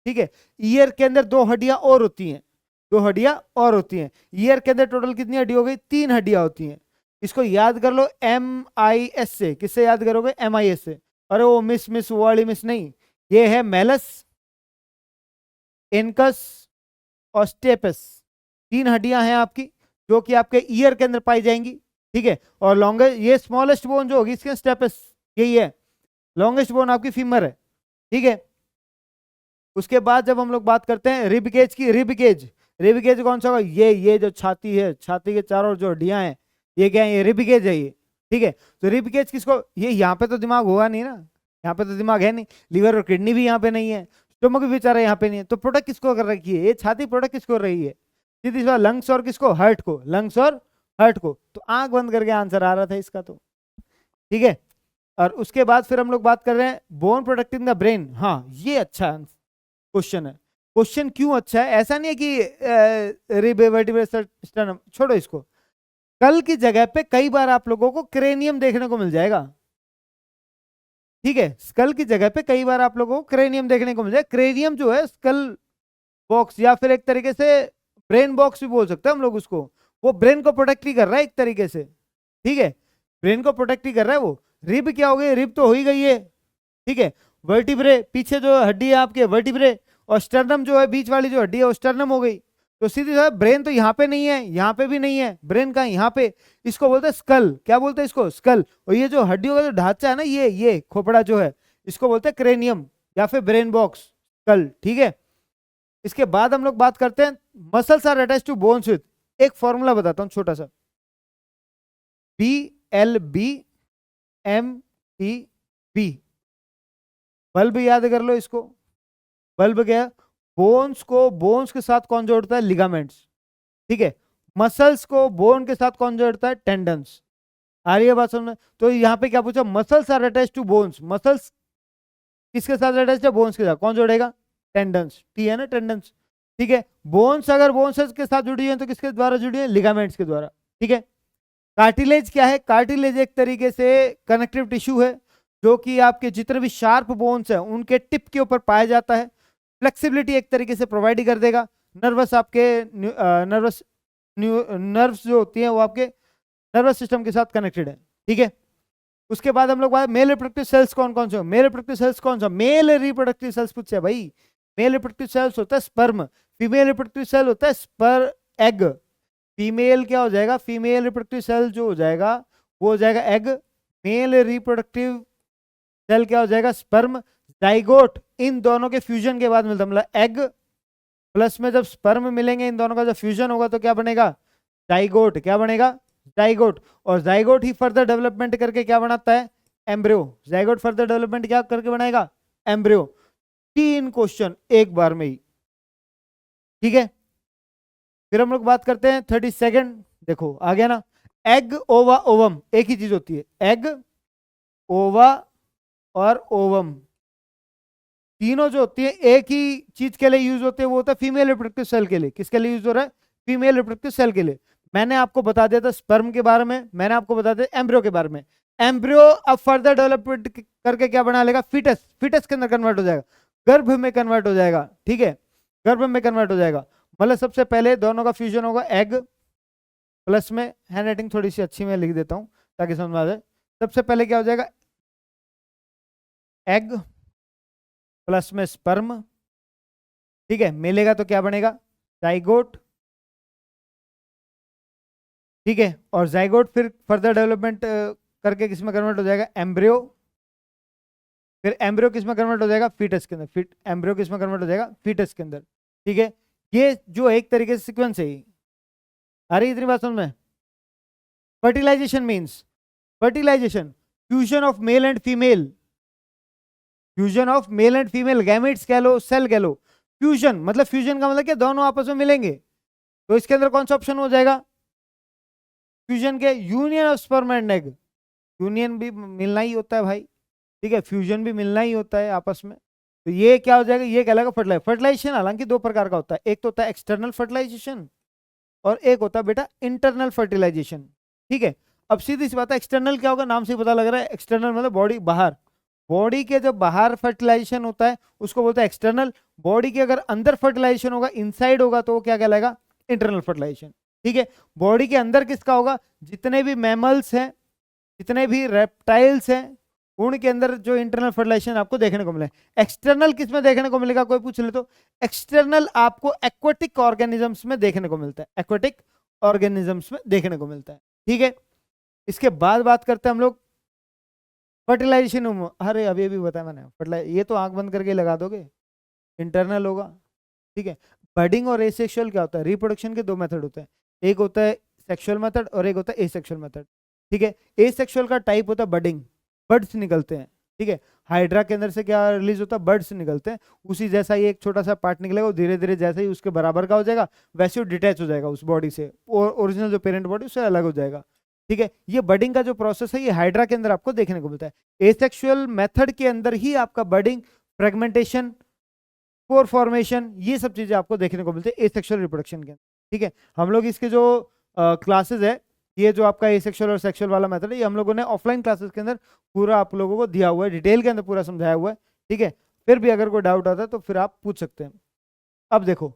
S1: ठीक है। ईयर के अंदर 2 हड्डियां और होती हैं, 2 हड्डियां और होती हैं। ईयर के अंदर टोटल कितनी हड्डी हो गई? 3 हड्डियां होती हैं। इसको याद कर लो MIS से। किससे याद करोगे? MIS से। अरे वो मिस मिस वो वाली मिस नहीं, ये है मेलस, इनकस और स्टेपस। 3 हड्डियां हैं आपकी जो कि आपके ईयर के अंदर पाई जाएंगी, ठीक है। और लॉन्गेस्ट, ये स्मॉलेस्ट बोन जो होगी इसके स्टेपस, यही है। लॉन्गेस्ट बोन आपकी फीमर है, ठीक है। उसके बाद जब हम लोग बात करते हैं रिब केज की, रिब केज, रिब केज कौन सा होगा? ये जो छाती है, छाती के चारों जो हड्डियां हैं, ये क्या है? ये रिब केज है ये, ठीक है। तो रिब केज किसको? ये यहाँ पे तो दिमाग होगा नहीं ना, यहाँ पे तो दिमाग है नहीं, लीवर और किडनी भी यहाँ पे नहीं है, स्टोमक भी बेचारा यहाँ पे नहीं है, तो प्रोटेक्ट किसको कर रखी है? ये छाती प्रोटेक्ट किसको कर रही है? सीधी सी बात, लंग्स और किसको? हार्ट को, लंग्स और हार्ट को। तो आंख बंद करके आंसर आ रहा था इसका तो, ठीक है। और उसके बाद फिर हम लोग बात कर रहे हैं बोन प्रोटेक्टिंग द ब्रेन। हाँ ये अच्छा क्वेश्चन है। क्वेश्चन क्यों अच्छा है? ऐसा नहीं है कि रिबेवर्टिब्रल, छोड़ो इसको। कल की जगह पे कई बार आप लोगों को क्रेनियम देखने को मिल जाएगा, ठीक है। स्कल की जगह पे कई बार आप लोगों को क्रेनियम देखने को मिल जाएगा। क्रेनियम जो है स्कल बॉक्स, या फिर एक तरीके से ब्रेन बॉक्स भी बोल सकते हैं हम लोग उसको, वो ब्रेन को प्रोटेक्ट ही कर रहा है एक तरीके से, ठीक है। ब्रेन को प्रोटेक्ट ही कर रहा है वो। रिब क्या हो गई? रिब तो हो ही गई है, ठीक है। वर्टिब्रे, पीछे जो हड्डी है आपके वर्टिब्रे, और स्टर्नम जो है बीच वाली जो हड्डी है वो स्टर्नम हो गई। तो सीधी सा ब्रेन तो यहाँ पे नहीं है, यहाँ पे भी नहीं है, ब्रेन का यहाँ पे। इसको बोलते हैं स्कल। क्या बोलते हैं इसको? स्कल। और ये जो हड्डियों का जो ढांचा है ना, ये खोपड़ा जो है, इसको बोलते हैं क्रेनियम या फिर ब्रेन बॉक्स, स्कल, ठीक है। इसके बाद हम लोग बात करते हैं muscles are attach to bones with, एक फॉर्मूला बताता हूं छोटा सा, BLBMTB। बल्ब याद कर लो इसको। बल्ब क्या? बोन्स को बोन्स के साथ कौन जोड़ता है? लिगामेंट्स, ठीक है। मसल्स को बोन के साथ कौन जोड़ता है? टेंडन्स। आ रही है बात समझ? तो यहाँ पे क्या पूछा? Muscles are attach to bones. Muscles किसके साथ अटैच है? बोन्स के साथ। कौन जोड़ेगा? टेंडन्स, टी है ना, टेंडन्स, ठीक है। बोन्स अगर बोन्स के साथ जुड़ी है तो किसके द्वारा जुड़ी है? लिगामेंट्स के द्वारा, ठीक है। कार्टिलेज क्या है? कार्टिलेज एक तरीके से कनेक्टिव टिश्यू है जो कि आपके जितने भी शार्प बोन्स हैं उनके टिप के ऊपर पाया जाता है। फ्लेक्सिबिलिटी एक तरीके से प्रोवाइड कर देगा। नर्वस आपके नर्व्स जो होती हैं वो आपके नर्वस सिस्टम के साथ कनेक्टेड है, ठीक है। उसके बाद हम लोग बात, मेल रिप्रोडक्टिव सेल्स कौन कौन से? मेल रिप्रोडक्टिव सेल्स कौन सा? मेल रिप्रोडक्टिव सेल्स पूछे भाई, मेल रिप्रोडक्टिव सेल्स होता है स्पर्म, फीमेल रिप्रोडक्टिव सेल होता है स्पर एग। फीमेल क्या हो जाएगा, फीमेल रिप्रोडक्टिव सेल जो हो जाएगा वो हो जाएगा एग, मेल रिप्रोडक्टिव सेल क्या हो जाएगा स्पर्म। जाइगोट इन दोनों के फ्यूजन के बाद मिलता है, मतलब एग प्लस में जब स्पर्म मिलेंगे इन दोनों का जब फ्यूजन होगा तो क्या बनेगा, जाइगोट। क्या बनेगा, जाइगोट। और जाइगोट ही फर्दर डेवलपमेंट करके क्या बनाता है, एम्ब्रियो। जाइगोट फर्दर डेवलपमेंट क्या करके बनाएगा, एम्ब्रियो। 3 क्वेश्चन एक बार में ही, ठीक है। फिर हम लोग बात करते हैं 32nd, देखो आ गया ना। एग ओवा ओवम एक ही चीज होती है, एग ओवा और ओवम तीनों जो होती है एक ही चीज के लिए यूज होते हैं, वो होता है फीमेल रिप्रोडक्टिव सेल के लिए। किसके लिए यूज हो रहा है, फीमेल रिप्रोडक्टिव सेल के लिए। मैंने आपको बता दिया था स्पर्म के बारे में, मैंने आपको बता दिया एम्ब्रियो के बारे में। एम्ब्रियो अब फर्दर डेवलपमेंट करके क्या बना लेगा, फिटस। फिटस के अंदर कन्वर्ट हो जाएगा, गर्भ में कन्वर्ट हो जाएगा, ठीक है, गर्भ में कन्वर्ट हो जाएगा। मतलब सबसे पहले दोनों का फ्यूजन होगा, एग प्लस में, हैंड राइटिंग थोड़ी सी अच्छी मैं लिख देता हूं ताकि समझ में आ जाए। सबसे पहले क्या हो जाएगा, एग प्लस में स्पर्म, ठीक है, मिलेगा तो क्या बनेगा, जाइगोट, ठीक है। और जाइगोट फिर फर्दर डेवलपमेंट करके किसमें कन्वर्ट हो जाएगा, एम्ब्रियो। फिर एम्ब्रियो किसमें कन्वर्ट हो जाएगा, फीटस के अंदर। फिट एम्ब्रियो किसमें कन्वर्ट हो जाएगा, फीटस के अंदर, ठीक है। ये जो एक तरीके से सीक्वेंस है, आ रही इतनी बात समझ में। Fertilization means, fertilization fusion of male and female, fusion of male and female gametes कह लो, सेल कह लो। फ्यूजन मतलब, फ्यूजन का मतलब क्या, दोनों आपस में मिलेंगे। तो इसके अंदर कौन सा ऑप्शन हो जाएगा, फ्यूजन के union of sperm and egg. Union भी मिलना ही होता है भाई, ठीक है, फ्यूजन भी मिलना ही होता है आपस में। तो ये क्या हो जाएगा, ये कहलाएगा फर्टिलाइजेशन। फर्टिलाइजेशन हालांकि 2 प्रकार का होता है, एक तो होता है एक्सटर्नल फर्टिलाइजेशन और एक होता है बेटा इंटरनल फर्टिलाइजेशन, ठीक है। अब सीधी सी बात है, एक्सटर्नल क्या होगा, नाम से ही पता लग रहा है, एक्सटर्नल मतलब बॉडी बाहर, बॉडी के जो बाहर फर्टिलाइजेशन होता है उसको बोलते हैं एक्सटर्नल। बॉडी के अगर अंदर फर्टिलाइजेशन होगा, इनसाइड होगा, तो वो क्या कहलाएगा, इंटरनल फर्टिलाइजेशन, ठीक है। बॉडी के अंदर किसका होगा, जितने भी मैमल्स हैं, जितने भी रेप्टाइल्स हैं, उनके अंदर जो इंटरनल फर्टिलाइजेशन आपको देखने को मिले। एक्सटर्नल किस में देखने को मिलेगा, कोई पूछ ले तो, एक्सटर्नल आपको एक्वेटिक ऑर्गेनिजम्स में देखने को मिलता है, एक्वेटिक ऑर्गेनिजम्स में देखने को मिलता है, ठीक है। इसके बाद बात करते हैं हम लोग फर्टिलाइजेशन। अरे अभी अभी बताया मैंने, फर्टिलाइज ये तो आंख बंद करके लगा दोगे, इंटरनल होगा, ठीक है। बडिंग और एसेक्सुअल क्या होता है, रिप्रोडक्शन के 2 मेथड होते हैं, एक होता है सेक्सुअल मेथड और एक होता है एसेक्सुअल मेथड, ठीक है। एसेक्सुअल का टाइप होता है बडिंग, बर्ड्स निकलते हैं, ठीक है। हाइड्रा के अंदर से क्या रिलीज होता है, बर्ड्स निकलते हैं, उसी जैसा ही एक छोटा सा पार्ट निकलेगा, धीरे धीरे जैसे ही उसके बराबर का हो जाएगा वैसे वो डिटैच हो जाएगा उस बॉडी से, और ओरिजिनल जो पेरेंट बॉडी उससे अलग हो जाएगा, ठीक है। ये बडिंग का जो प्रोसेस है ये हाइड्रा के अंदर आपको देखने को मिलता है। एसेक्सुअल मेथड के अंदर ही आपका बडिंग, फ्रेगमेंटेशन, स्पोर फॉर्मेशन, ये सब चीजें आपको देखने को मिलती है एसेक्सुअल रिप्रोडक्शन के अंदर, ठीक है। हम लोग इसके जो क्लासेस है, ये जो आपका एसेक्सुअल और सेक्सुअल वाला मेथड है, ये हम लोगों ने ऑफलाइन क्लासेस के अंदर पूरा आप लोगों को दिया हुआ है, डिटेल के अंदर पूरा समझाया हुआ है, ठीक है। फिर भी अगर कोई डाउट आता है तो फिर आप पूछ सकते हैं। अब देखो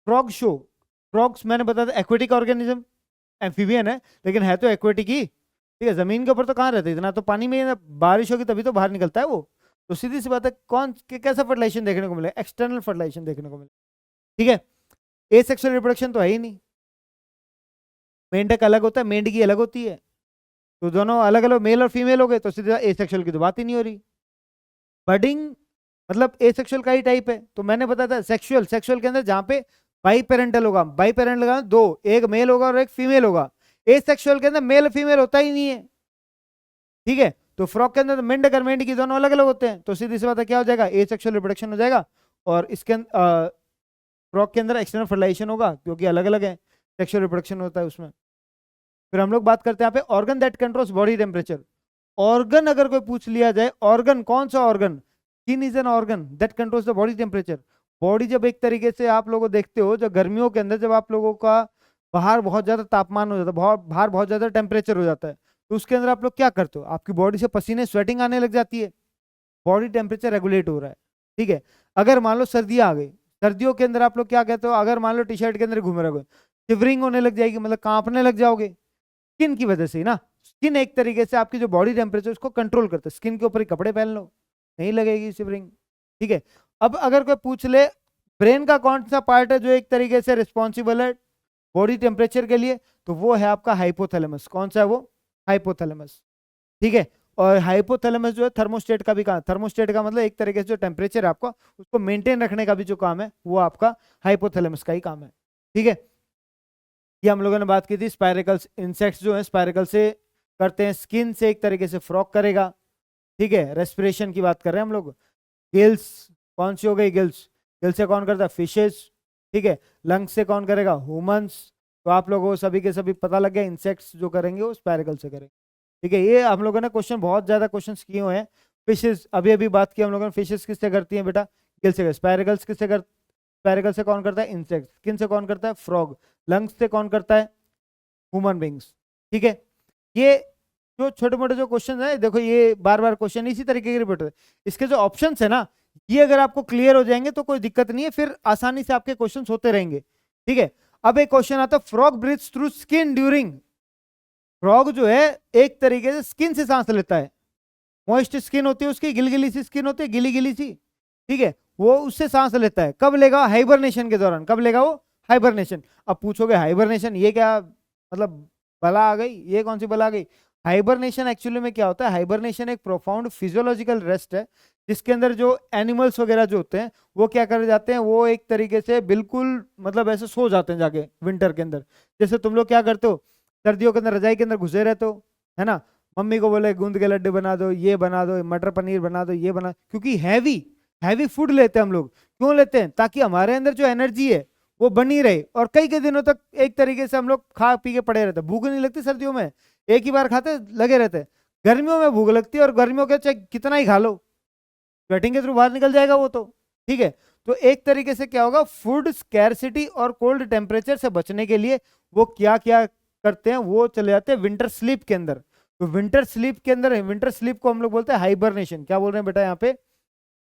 S1: फ्रॉग शो, फ्रॉग्स मैंने बताया था एक्वेटिक ऑर्गेनिज्म, एम्फीबियन है लेकिन है तो एक्वेटिक ही, ठीक है। जमीन के ऊपर तो कहाँ रहते हैं, इतना तो पानी में बारिश होगी तभी तो बाहर निकलता है वो। तो सीधी सी बात है, कौन कैसा फर्टिलाइजेशन देखने को मिले, एक्सटर्नल फर्टिलाइजेशन देखने को मिले, ठीक है। एसेक्सुअल रिप्रोडक्शन तो है ही नहीं, मेंढक अलग होता है, मेंढकी अलग होती है, तो दोनों अलग अलग मेल और फीमेल हो गए, तो सीधा एसेक्सुअल की तो बात ही नहीं हो रही। बडिंग मतलब एसेक्सुअल का ही टाइप है, तो मैंने बताया था सेक्सुअल, सेक्सुअल के अंदर जहां पे बाई पेरेंटल होगा, बाई पेरेंटल का 2, एक मेल होगा और एक फीमेल होगा। एसेक्सुअल के अंदर मेल फीमेल होता ही नहीं है, ठीक है। तो फ्रॉग के अंदर तो मेंढक और मेंढकी दोनों अलग अलग होते हैं, तो सीधी सी बात है क्या हो जाएगा, एसेक्सुअल रिप्रोडक्शन हो जाएगा। और इसके अंदर फ्रॉग के अंदर एक्सटर्नल फर्टिलाइजेशन होगा क्योंकि अलग अलग है, सेक्सुअल रिप्रोडक्शन होता है उसमें। फिर हम लोग बात करते हैं यहाँ पे organ that controls body temperature. Organ अगर कोई पूछ लिया जाए, ऑर्गन कौन सा organ, skin is an organ that controls the body temperature. Body जब एक तरीके से आप लोगों देखते हो, जब गर्मियों के अंदर जब आप लोगों का बाहर बहुत ज्यादा तापमान हो जाता है, बाहर बहुत ज्यादा टेम्परेचर हो जाता है, तो उसके अंदर आप लोग क्या करते हो, आपकी बॉडी से पसीने स्वेटिंग आने लग जाती है, बॉडी टेम्परेचर रेगुलेट हो रहा है, ठीक है। अगर मान लो सर्दियां आ गई, सर्दियों के अंदर आप लोग क्या कहते हो, अगर मान लो टी शर्ट के अंदर घूम रहे हो, शिवरिंग होने लग जाएगी, मतलब कांपने लग जाओगे, स्किन की वजह से ही ना। स्किन एक तरीके से आपकी जो बॉडी टेम्परेचर उसको कंट्रोल करता है, स्किन के ऊपर ही कपड़े पहन लो नहीं लगेगी शिवरिंग, ठीक है। अब अगर कोई पूछ ले ब्रेन का कौन सा पार्ट है जो एक तरीके से रिस्पॉन्सिबल है बॉडी टेम्परेचर के लिए? तो वो है आपका हाइपोथैलेमस। कौन सा है वो? हाइपोथैलेमस। ठीक है। और हाइपोथैलेमस जो है थर्मोस्टेट का भी काम, थर्मोस्टेट का मतलब एक तरीके से जो टेम्परेचर है आपका उसको मेंटेन रखने का भी जो काम है वो आपका हाइपोथैलेमस का ही काम है। ठीक है। ये हम लोगों ने बात की थी स्पाइरेकल्स, इंसेक्ट्स जो है स्पाइरेकल से करते हैं, स्किन से एक तरीके से फ्रॉग करेगा। ठीक है। रेस्पिरेशन की बात कर रहे हैं हम लोग। गिल्स कौन सी हो गई? गिल्स, गिल्स से कौन करता है? फिशेस। ठीक है। लंग्स से कौन करेगा? ह्यूमंस। तो आप लोगों को सभी के सभी पता लग गया, इंसेक्ट्स जो करेंगे वो स्पाइरेकल से करेंगे। ठीक है। ये हम लोगों ने क्वेश्चन, बहुत ज्यादा क्वेश्चन किए हुए हैं। फिशेस अभी अभी बात की हम लोगों ने, फिशेस किससे करती हैं बेटा? गिल से। स्पाइरेकल्स किससे कर, स्पाइरेकल से कौन करता है? इंसेक्ट। स्किन से कौन करता है? फ्रॉग। लंग्स से कौन करता है? Human beings. ठीक है। ये जो छोटे मोटे जो क्वेश्चन है, देखो ये बार बार क्वेश्चन इसी तरीके के रिपीट होते हैं। इसके जो ऑप्शन है ना, ये अगर आपको क्लियर हो जाएंगे तो कोई दिक्कत नहीं है, फिर आसानी से आपके क्वेश्चन होते रहेंगे। ठीक है। अब एक क्वेश्चन आता है, frog breathes through skin during. Frog जो है एक तरीके से स्किन से सांस लेता है। मॉइस्ट स्किन होती है उसकी, गिलगिली सी स्किन होती है, गिली गिली सी। ठीक है। वो उससे सांस लेता है। कब लेगा? हाइबरनेशन के दौरान। कब लेगा वो? हाइबरनेशन। अब पूछोगे हाइबरनेशन ये क्या मतलब, बला आ गई? ये कौन सी बला आ गई? हाइबरनेशन एक्चुअली में क्या होता है? हाइबरनेशन एक प्रोफाउंड फिजियोलॉजिकल रेस्ट है, जिसके अंदर जो एनिमल्स वगैरह जो होते हैं वो क्या कर जाते हैं, वो एक तरीके से बिल्कुल मतलब ऐसे सो जाते हैं जाके विंटर के अंदर। जैसे तुम लोग क्या करते हो, सर्दियों के अंदर रजाई के अंदर घुसे रहते हो, है ना? मम्मी को बोले गूंद के लड्डू बना दो, ये बना दो, मटर पनीर बना दो, ये बना, क्योंकि हैवी हैवी फूड लेते हैं हम लोग। क्यों लेते हैं? ताकि हमारे अंदर जो एनर्जी है वो बनी रहे, और कई कई दिनों तक एक तरीके से हम लोग खा पी के पड़े रहते हैं। भूख नहीं लगती सर्दियों में, एक ही बार खाते लगे रहते हैं। गर्मियों में भूख लगती है, और गर्मियों के चाहे कितना ही खा लो, स्वेटिंग के थ्रू बाहर निकल जाएगा वो तो। ठीक है। तो एक तरीके से क्या होगा, फूड स्कैरसिटी और कोल्ड टेम्परेचर से बचने के लिए वो क्या क्या करते हैं, वो चले जाते हैं विंटर स्लीप के अंदर। तो विंटर स्लीप के अंदर, विंटर स्लीप को हम लोग बोलते हैं हाइबरनेशन। क्या बोल रहे हैं बेटा यहाँ पे?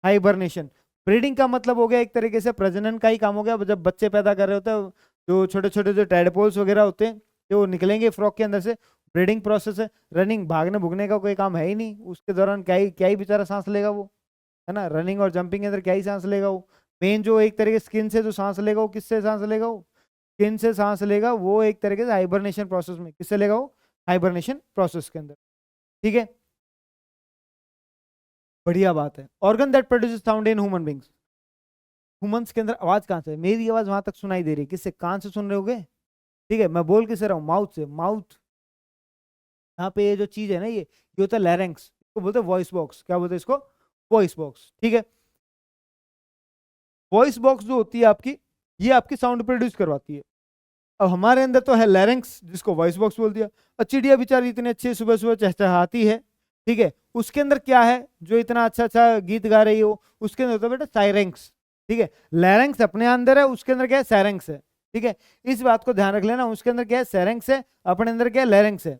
S1: हाइबरनेशन। ब्रीडिंग का मतलब हो गया एक तरीके से प्रजनन का ही काम हो गया। जब बच्चे पैदा कर रहे होते हैं, जो छोटे छोटे जो टैडपोल्स वगैरह होते हैं जो निकलेंगे फ्रॉक के अंदर से, ब्रीडिंग प्रोसेस है। रनिंग, भागने भुगने का कोई काम है ही नहीं उसके दौरान। क्या ही बेचारा सांस लेगा वो, है ना? रनिंग और जंपिंग के अंदर क्या ही सांस लेगा वो। मेन जो एक तरीके स्किन से जो सांस लेगा वो किससे सांस लेगा? वो स्किन से सांस लेगा, वो एक तरीके से हाइबरनेशन प्रोसेस में। किससे लेगा वो? हाइबरनेशन प्रोसेस के अंदर। ठीक है। बढ़िया बात है। Organ that produces sound in human beings. Humans के अंदर आवाज कहाँ से? मेरी आवाज वहां तक सुनाई दे रही है, किससे? कान से सुन रहे होगे। ठीक है। मैं बोल किससे रहा हूँ? माउथ से। माउथ, यहाँ पे ये जो चीज है ना, ये होता है लैरिंक्स, इसको बोलते हैं वॉइस बॉक्स। क्या बोलते हैं इसको? Voice box. ठीक है। वॉइस बॉक्स जो होती है आपकी, ये आपकी साउंड प्रोड्यूस करवाती है। अब हमारे अंदर तो है लैरिंक्स, जिसको वॉइस बॉक्स बोल दिया। और चिड़िया बेचारी इतने अच्छे सुबह सुबह चहचहाती है, ठीक है, उसके अंदर क्या है जो इतना अच्छा अच्छा गीत गा रही हो, उसके अंदर होता है बेटा साइरेंक्स। ठीक है। लैरिंक्स अपने अंदर है, उसके अंदर क्या है? साइरेंक्स है। ठीक है। इस बात को ध्यान रख लेना, उसके अंदर क्या है? साइरेंक्स है, अपने अंदर क्या है? लैरिंक्स है।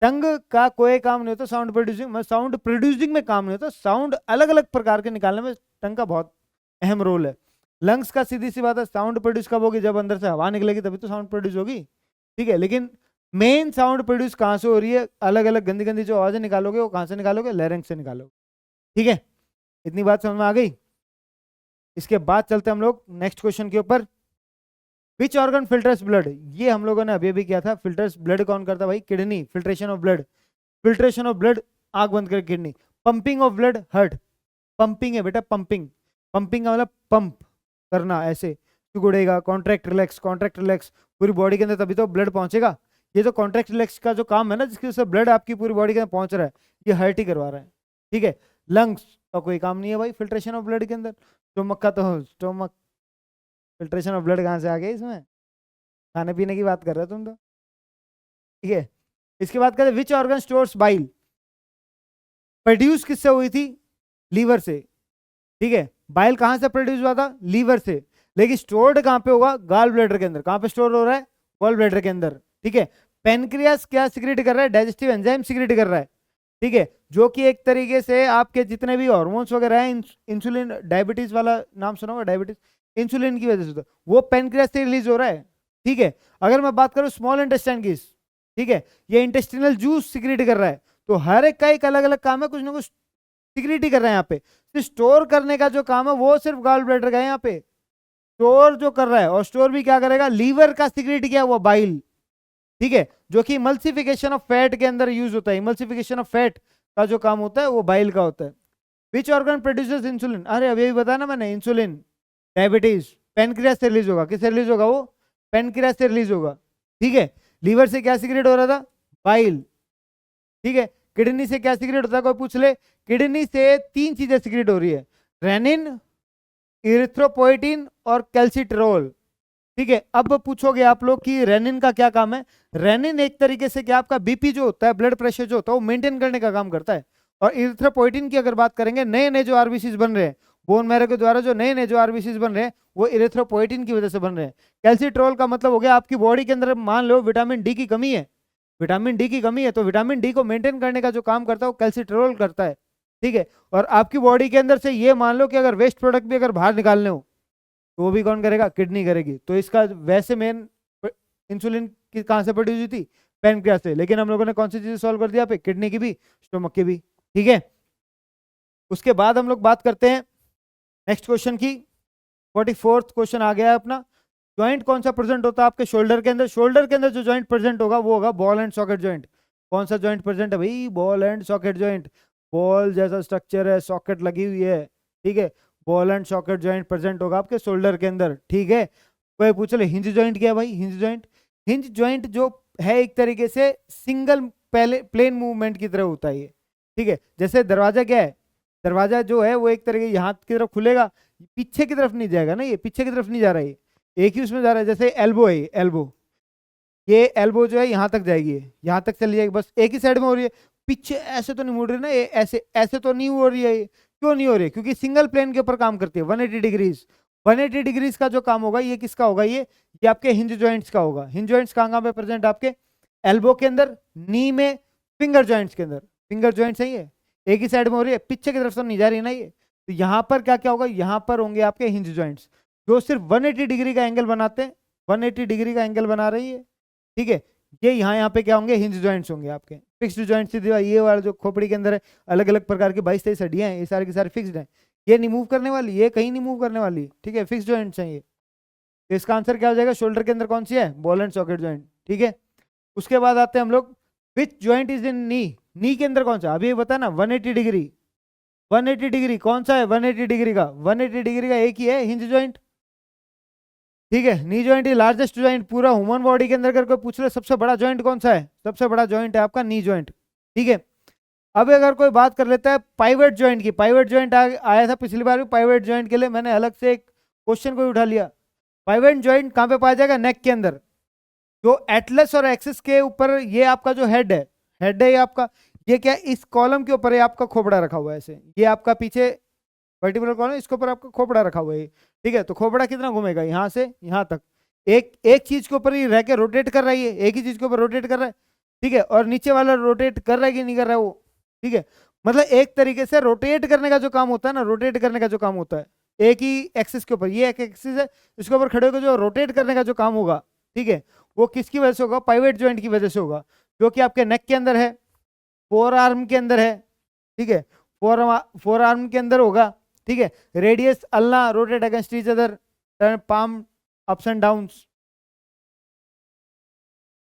S1: टंग का कोई काम नहीं होता साउंड प्रोड्यूसिंग में, साउंड प्रोड्यूसिंग में काम नहीं होता। साउंड अलग अलग प्रकार के निकालने में टंग का बहुत अहम रोल है। लंग्स का सीधी सी बात है, साउंड प्रोड्यूस कब होगी? जब अंदर से हवा निकलेगी तभी तो साउंड प्रोड्यूस होगी। ठीक है। लेकिन मेन साउंड प्रोड्यूस कहाँ से हो रही है? अलग अलग गंदी गंदी जो आवाजें निकालोगे वो कहाँ से निकालोगे? लैरिंक्स से निकालोगे। ठीक है। इतनी बात समझ में आ गई? इसके बाद चलते हम लोग नेक्स्ट क्वेश्चन के ऊपर। Which organ filters blood? ये हम लोगों ने अभी अभी किया था। फिल्टर्स ब्लड कौन करता है भाई? Kidney. Filtration of blood, filtration of blood, आंख बंद कर kidney. Pumping of blood, heart. Pumping है बेटा, पंपिंग। पंपिंग का मतलब पंप करना, ऐसे सिकुड़ेगा। कॉन्ट्रैक्ट रिलैक्स, कॉन्ट्रैक्ट रिलैक्स, पूरी बॉडी के अंदर तभी तो ब्लड पहुंचेगा। ये जो कॉन्ट्रैक्ट रिलैक्स का जो काम है ना, जिसकी वजह से ब्लड आपकी पूरी बॉडी के अंदर पहुंच रहा है, ये हार्ट ही करवा रहा है। ठीक है। लंग्स का कोई काम नहीं है भाई फिल्ट्रेशन ऑफ ब्लड के अंदर। स्टोमक का तो, स्टोमक, फिल्ट्रेशन ऑफ ब्लड कहाँ से आ गया इसमें? खाने पीने की बात कर रहे हो तुम तो। ठीक है। इसके बाद कहते हैं which organ stores bile? Produce किससे हुई थी? लीवर से। ठीक है। बाइल कहां से प्रोड्यूस हुआ था? लीवर से। लेकिन स्टोर्ड कहां पे होगा? गॉल ब्लैडर के अंदर। कहां पे स्टोर हो रहा है? गॉल ब्लैडर के अंदर। ठीक है। पेनक्रियास क्या सिक्रेट कर रहा है? डाइजेस्टिव एंजाइम सिक्रेट कर रहा है। ठीक है। जो कि एक तरीके से आपके जितने भी हॉर्मोन्स वगैरह हैं, इंसुलिन, डायबिटीज वाला नाम सुना होगा, डायबिटीज, इंसुलिन की वजह से तो वो पेनक्रियास से रिलीज हो रहा है। ठीक है। अगर मैं बात करूं स्मॉल इंटेस्टाइन की, ठीक है, ये इंटेस्टिनल जूस सिक्रेट कर रहा है। तो हर एक का एक अलग अलग काम है, कुछ ना कुछ सिक्रेट ही कर रहे हैं यहाँ पे। स्टोर करने का जो काम है वो सिर्फ गॉल ब्लैडर का है यहाँ पे। स्टोर जो कर रहा है, और स्टोर भी क्या करेगा, लीवर का सिक्रेट क्या हुआ, बाइल, ठीक है, जो कि इमल्सिफिकेशन ऑफ फैट के अंदर यूज होता है। इमल्सिफिकेशन ऑफ फैट का जो काम होता है वो बाइल का होता है। विच ऑर्गन प्रोड्यूसेस इंसुलिन, अरे अभी भी बताया ना मैंने, इंसुलिन डायबिटीज पेनक्रियास से रिलीज होगा, किससे रिलीज होगा, वो पेनक्रियास से रिलीज होगा, ठीक है। लीवर से क्या सिक्रेट हो रहा था, बाइल, ठीक है। किडनी से क्या सिक्रेट होता है, कोई पूछ ले, किडनी से तीन चीजें सिक्रेट हो रही है, रेनिन, इरिथ्रोपोइटिन और कैल्सिट्रोल, ठीक है। अब पूछोगे आप लोग कि रेनिन का क्या काम है। रेनिन एक तरीके से क्या, आपका बीपी जो होता है, ब्लड प्रेशर जो होता है, वो मेंटेन करने का काम करता है। और इरिथ्रोपोइटिन की अगर बात करेंगे, नए नए जो आरबीसीज बन रहे हैं बोन मैरो के द्वारा, जो नए नए जो आरबीसीज बन रहे हैं वो इरिथ्रोपोइटिन की वजह से बन रहे हैं। कैल्सिट्रोल का मतलब हो गया आपकी बॉडी के अंदर मान लो विटामिन डी की कमी है, विटामिन डी की कमी है, तो विटामिन डी को मेंटेन करने का जो काम करता है वो कैल्सिट्रोल करता है, ठीक है। और आपकी बॉडी के अंदर से ये मान लो कि अगर वेस्ट प्रोडक्ट भी अगर बाहर निकालने हो तो वो भी कौन करेगा, किडनी करेगी। तो इसका वैसे मेन इंसुलिन की कहां से प्रोड्यूस हुई थी, पैनक्रियास से, लेकिन हम लोगों ने कौन सी चीज सॉल्व कर दिया पे, किडनी की भी, स्टोमक की भी, ठीक है। उसके बाद हम लोग बात करते हैं नेक्स्ट क्वेश्चन की। 44th क्वेश्चन आ गया है अपना। ज्वाइंट कौन सा प्रेजेंट होता है आपके शोल्डर के अंदर, शोल्डर के अंदर जो ज्वाइंट प्रेजेंट होगा वो होगा बॉल एंड सॉकेट ज्वाइंट। कौन सा ज्वाइंट प्रेजेंट है भाई, ball and socket joint. Ball जैसा स्ट्रक्चर है, सॉकेट लगी हुई है, ठीक है, ball and socket joint present होगा आपके शोल्डर के अंदर, ठीक है। कोई पूछ ले हिंज ज्वाइंट क्या है भाई, हिंज ज्वाइंट, हिंज ज्वाइंट जो है एक तरीके से सिंगल पहले प्लेन मूवमेंट की तरह होता है ये, ठीक है। जैसे दरवाजा क्या है, दरवाजा जो है वो एक तरीके यहाँ की तरफ खुलेगा, पीछे की तरफ नहीं जाएगा ना, ये पीछे की तरफ नहीं जा रहा है, एक ही उसमें जा रहा है। जैसे एल्बो है, एल्बो, ये एल्बो जो है यहाँ तक जाएगी, यहाँ तक चली जाएगी, बस एक ही साइड में हो रही है, पीछे ऐसे तो नहीं मुड़ रही ना, ये ऐसे ऐसे तो नहीं हो रही है। क्यों नहीं हो रही है, क्योंकि सिंगल प्लेन के ऊपर काम करती है 180 डिग्रीज। 180 डिग्रीज का जो काम होगा ये किसका होगा, ये आपके हिंज जॉइंट्स का होगा। हिंज जॉइंट्स कहाँ पे प्रेजेंट, आपके एल्बो के अंदर, नी में, फिंगर जॉइंट्स के अंदर। फिंगर जॉइंट सही है, एक ही साइड में हो रही है, पीछे की तरफ तो नहीं जा रही ना ये। तो यहाँ पर क्या क्या होगा, यहाँ पर होंगे आपके हिंज जॉइंट्स जो सिर्फ 180 डिग्री का एंगल बनाते हैं, 180 डिग्री का एंगल बना रही है, ठीक है। ये यहाँ पे क्या होंगे, हिंज जॉइंट्स होंगे आपके। फिक्स्ड जॉइंट सीधे ये वाला जो खोपड़ी के अंदर है, अलग अलग प्रकार की 22-23 हड्डियां हैं, ये सारी की सारी फिक्स्ड हैं, ये नहीं मूव करने वाली, ये कहीं नहीं मूव करने वाली, ठीक है, फिक्स्ड जॉइंट्स हैं ये। तो इसका आंसर क्या हो जाएगा, शोल्डर के अंदर कौन सी है, बॉल एंड सॉकेट जॉइंट, ठीक है। उसके बाद आते हैं हम लोग, विच जॉइंट इज इन नी, नी के अंदर कौन सा, अभी ये बता ना 180 डिग्री, 180 डिग्री कौन सा है, 180 डिग्री का, 180 डिग्री का एक ही है, हिंज जॉइंट, ठीक है। Knee joint is largest joint, पूरा ह्यूमन बॉडी के अंदर अगर कोई पूछ ले सबसे बड़ा जॉइंट कौन सा है, सबसे बड़ा जॉइंट है आपका नी जॉइंट, ठीक है। अब अगर कोई बात कर लेता है पाइवट जॉइंट की, पाइवट जॉइंट आया था पिछली बार भी, पाइवट जॉइंट के लिए मैंने अलग से एक क्वेश्चन को उठा लिया। पाइवट जॉइंट कहाँ पे पाया जाएगा, नेक के अंदर, जो एटलस और एक्सिस के ऊपर ये आपका जो हेड है, हेड है ये आपका, ये क्या इस कॉलम के ऊपर है आपका खोपड़ा रखा हुआ है ऐसे, ये आपका पीछे वर्टिब्रल कॉलम, इसके ऊपर आपका खोपड़ा रखा हुआ है, ठीक है। तो खोपड़ा कितना घूमेगा, यहाँ से यहाँ तक, एक एक चीज के ऊपर ही रह के रोटेट कर रहा है, ये एक ही चीज के ऊपर रोटेट कर रहा है, ठीक है। और नीचे वाला रोटेट कर रहा है कि नहीं कर रहा है वो, ठीक है। मतलब एक तरीके से रोटेट करने का जो काम होता है ना, रोटेट करने का जो काम होता है एक ही एक्सिस के ऊपर, ये एक एक्सिस है, इसके ऊपर खड़े होकर जो रोटेट करने का जो काम होगा, ठीक है, वो किसकी वजह से होगा, पाइवट जॉइंट की वजह से होगा, जो कि आपके नेक के अंदर है, फोर आर्म के अंदर है, ठीक है, फोर आर्म के अंदर होगा, ठीक है। Radius ulna rotate against each other, turn palm ups and downs,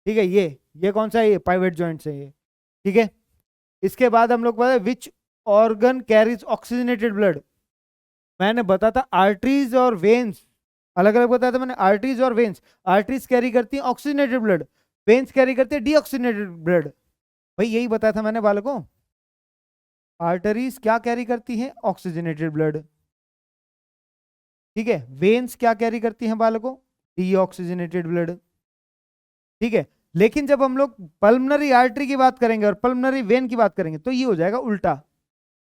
S1: ठीक है। ये कौन सा है, ये पाइवट जॉइंट्स है ये, ठीक है। इसके बाद हम लोग पता है which organ carries oxygenated blood, मैंने बताया था आर्टरीज और वेन्स, अलग अलग बताया था मैंने, आर्टरीज और वेन्स, आर्टरीज कैरी करती है ऑक्सीजनेटेड ब्लड, वेन्स कैरी करती है डीऑक्सीजनेटेड ब्लड, भाई यही बताया था मैंने बालकों। आर्टरीज क्या कैरी करती हैं, ऑक्सीजनेटेड ब्लड, ठीक है। वेन्स क्या कैरी करती हैं बालकों, डीऑक्सीजनेटेड ब्लड, ठीक है। लेकिन जब हम लोग पल्मनरी आर्टरी की बात करेंगे और पल्मनरी वेन की बात करेंगे तो ये हो जाएगा उल्टा,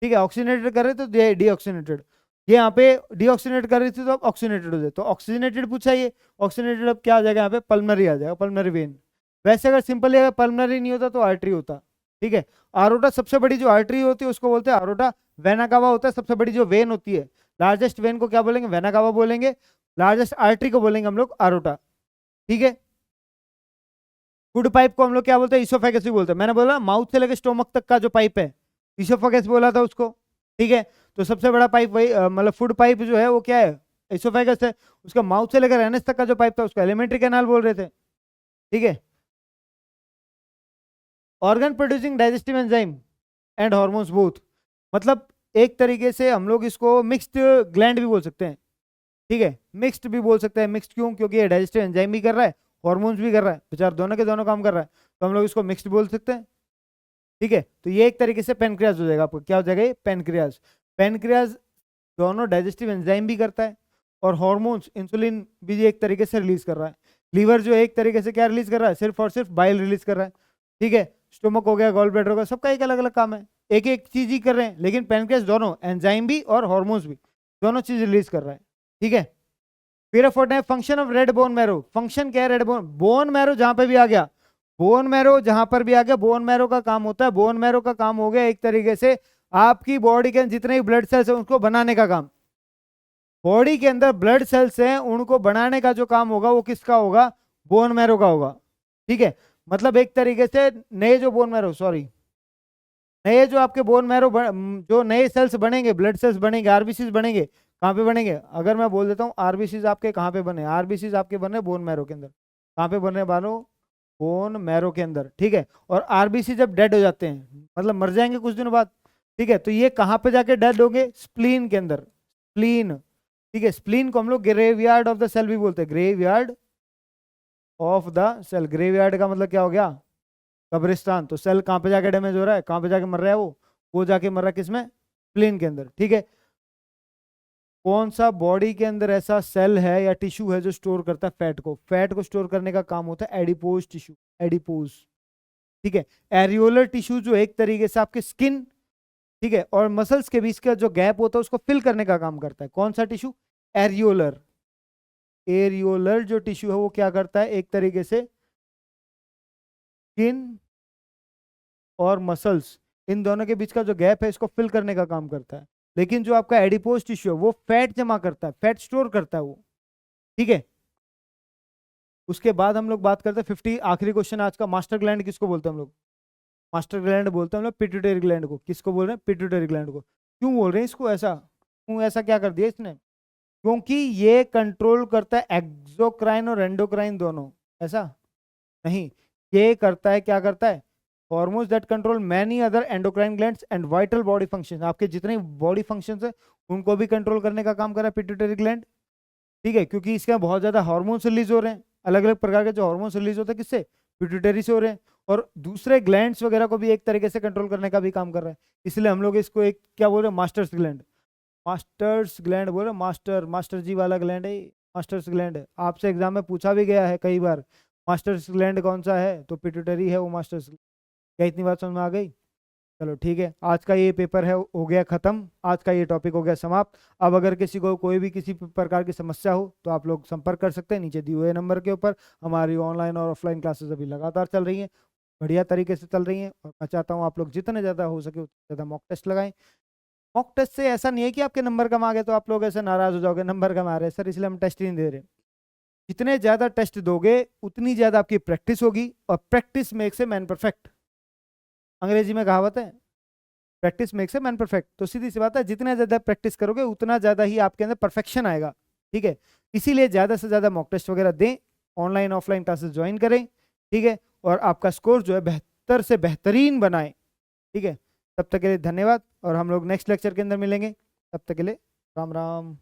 S1: ठीक है। ऑक्सीजनेटेड कर रहे तो डीऑक्सीजनेटेड, ये यहाँ पे डीऑक्सीजनेट कर रही थी तो अब ऑक्सीजनेटेड हो जाए, तो ऑक्सीजनेटेड पूछा ये, ऑक्सीजनेटेड अब क्या आ जाएगा यहाँ पे, पल्मनरी आ जाएगा, पल्मनरी वेन। वैसे अगर सिंपली अगर पल्मनरी नहीं होता तो आर्टरी होता, ठीक है। आरोटा सबसे बड़ी जो आर्टरी होती है उसको बोलते हैं आरोटा, वेना कावा होता है सबसे बड़ी जो वेन होती है, लार्जेस्ट वेन को क्या बोलेंगे, वेना कावा बोलेंगे, लार्जेस्ट आर्टरी को बोलेंगे हम लोग आरोटा, ठीक है। फूड पाइप को हम लोग क्या बोलते हैं, इसोफेगस भी बोलते हैं, मैंने बोला माउथ से लेकर स्टोमक तक का जो पाइप है इसोफेगस बोला था उसको, ठीक है। तो सबसे बड़ा पाइप वही मतलब फूड पाइप जो है वो क्या है, एसोफेगस है, उसका माउथ से लेकर एनस तक का जो पाइप था उसको एलिमेंट्री कैनाल बोल रहे थे, ठीक है। Organ producing digestive enzyme and hormones both, मतलब एक तरीके से हम लोग इसको मिक्स्ड ग्लैंड भी बोल सकते हैं, ठीक है। मिक्स्ड भी बोल सकते हैं, मिक्स्ड क्यों, क्योंकि ये डाइजेस्टिव एंजाइम भी कर रहा है, हॉर्मोन्स भी कर रहा है, बेचार दोनों के दोनों काम कर रहा है, तो हम लोग इसको मिक्स्ड बोल सकते हैं, ठीक है। तो ये एक तरीके से पेनक्रियाज हो जाएगा, आपको क्या हो जाएगा, ये पेनक्रियाज। पेनक्रियाज दोनों डाइजेस्टिव एंजाइम भी करता है और हॉर्मोन्स इंसुलिन भी एक तरीके से रिलीज कर रहा है। लीवर जो एक तरीके से क्या रिलीज कर रहा है, सिर्फ और सिर्फ बाइल रिलीज कर रहा है, ठीक है। स्टोमक हो गया, गॉल ब्लैडर हो गया, सबका एक अलग अलग काम है, एक एक चीज ही कर रहे हैं, लेकिन पेनक्रियाज दोनों एंजाइम भी और हॉर्मोन्स भी दोनों चीज रिलीज कर रहा है, ठीक है। फिर अफोर्ड है function of red bone marrow, function क्या है रेड बोन मैरो, जहां पे भी आ गया बोन मैरो, जहां पर भी आ गया बोन मैरो का काम होता है, बोन मैरो का काम हो गया एक तरीके से आपकी बॉडी के जितने भी ब्लड सेल्स हैं उनको बनाने का काम। बॉडी के अंदर ब्लड सेल्स हैं उनको बनाने का जो काम होगा वो किसका होगा, बोन मैरो का होगा, ठीक है। मतलब एक तरीके से नए जो बोन मैरो, सॉरी, नए जो आपके बोन मैरो जो नए सेल्स बनेंगे, ब्लड सेल्स बनेंगे, आरबीसीज बनेंगे, कहाँ पे बनेंगे, अगर मैं बोल देता हूँ आरबीसीज आपके कहाँ पे बने, आरबीसीज आपके बने बोन मैरो के अंदर, कहाँ पे बने बानो, बोन मैरो के अंदर, ठीक है। और आरबीसी जब डेड हो जाते हैं मतलब मर जाएंगे कुछ दिनों बाद, ठीक है, तो ये कहाँ पे जाके डेड होंगे, स्प्लीन के अंदर, स्प्लीन, ठीक है। स्प्लीन को हम लोग ग्रेवयार्ड ऑफ द सेल भी बोलते हैं, graveyard of the cell, graveyard का मतलब क्या हो गया, कब्रिस्तान। तो सेल कहाँ पे जाके डैमेज हो रहा है, कहाँ पे जाके मर रहा है, वो जाके मर रहा है किसमें, स्प्लीन के अंदर, ठीक है। कौन सा बॉडी के अंदर ऐसा सेल है या टिश्यू है जो स्टोर करता है फैट को, फैट को स्टोर करने का काम होता है एडिपोज टिश्यू, एडिपोज, ठीक है। एरियोलर टिश्यू जो एक तरीके से आपके स्किन, ठीक है, और मसल्स के बीच का जो गैप होता है उसको फिल करने का काम करता है, कौन सा टिश्यू, एरियोलर। एरियोलर जो टिश्यू है वो क्या करता है, एक तरीके से स्किन और मसल्स इन दोनों के बीच का जो गैप है इसको फिल करने का काम करता है। लेकिन जो आपका एडिपोज टिश्यू है वो फैट जमा करता है, फैट स्टोर करता है वो, ठीक है। उसके बाद हम लोग बात करते हैं 50, आखिरी क्वेश्चन आज का, मास्टर ग्लैंड किसको बोलते हैं हम लोग, मास्टर ग्लैंड बोलते हैं हम लोग पिट्यूटरी ग्लैंड को, किसको बोल रहे हैं, पिट्यूटरी ग्लैंड को। क्यों बोल रहे हैं इसको ऐसा, क्यों ऐसा क्या कर दिया इसने, क्योंकि ये कंट्रोल करता है एक्सोक्राइन और एंडोक्राइन दोनों, ऐसा नहीं, ये करता है, क्या करता है, hormones that control many other endocrine glands and vital body functions, आपके जितने बॉडी फंक्शंस है उनको भी कंट्रोल करने का काम कर रहा है पिट्यूटरी ग्लैंड, ठीक है। क्योंकि इसके बहुत ज्यादा हार्मोन्स रिलीज हो रहे हैं, अलग अलग प्रकार के जो हार्मोन्स रिलीज होते हैं किससे, पिट्यूटरी से हो रहे हैं, और दूसरे ग्लैंड्स वगैरह को भी एक तरीके से कंट्रोल करने का भी काम कर रहा है। इसलिए हम लोग इसको एक क्या बोल रहे हैं, मास्टर्स ग्लैंड, मास्टर्स ग्लैंड बोल रहे हैं, मास्टर, मास्टर जी वाला ग्लैंड है, मास्टर्स ग्लैंड है, आपसे एग्जाम में पूछा भी गया है कई बार, मास्टर्स ग्लैंड कौन सा है, तो पिट्यूटरी है वो मास्टर्स। क्या इतनी बात समझ में आ गई, चलो ठीक है, आज का ये पेपर है हो गया खत्म, आज का ये टॉपिक हो गया समाप्त। अब अगर किसी को कोई भी किसी प्रकार की समस्या हो तो आप लोग संपर्क कर सकते हैं नीचे दिए हुए नंबर के ऊपर। हमारी ऑनलाइन और ऑफलाइन क्लासेस अभी लगातार चल रही हैं, बढ़िया तरीके से चल रही हैं, और मैं चाहता हूँ आप लोग जितने ज़्यादा हो सके उतने ज़्यादा मॉक टेस्ट लगाएं। मॉक टेस्ट से ऐसा नहीं है कि आपके नंबर कम आ गए तो आप लोग ऐसे नाराज हो जाओगे, नंबर कम आ रहे हैं सर इसलिए हम टेस्ट ही नहीं दे रहे। जितने ज़्यादा टेस्ट दोगे उतनी ज़्यादा आपकी प्रैक्टिस होगी, और practice makes a man perfect, अंग्रेजी में कहावत है, practice makes a man perfect. तो सीधी सी बात है, जितना ज्यादा प्रैक्टिस करोगे उतना ज्यादा ही आपके अंदर परफेक्शन आएगा, ठीक है। इसीलिए ज्यादा से ज्यादा मॉक टेस्ट वगैरह दें, ऑनलाइन ऑफलाइन क्लासेस ज्वाइन करें, ठीक है, और आपका स्कोर जो है बेहतर से बेहतरीन बनाएं, ठीक है। तब तक के लिए धन्यवाद, और हम लोग नेक्स्ट लेक्चर के अंदर मिलेंगे, तब तक के लिए राम राम।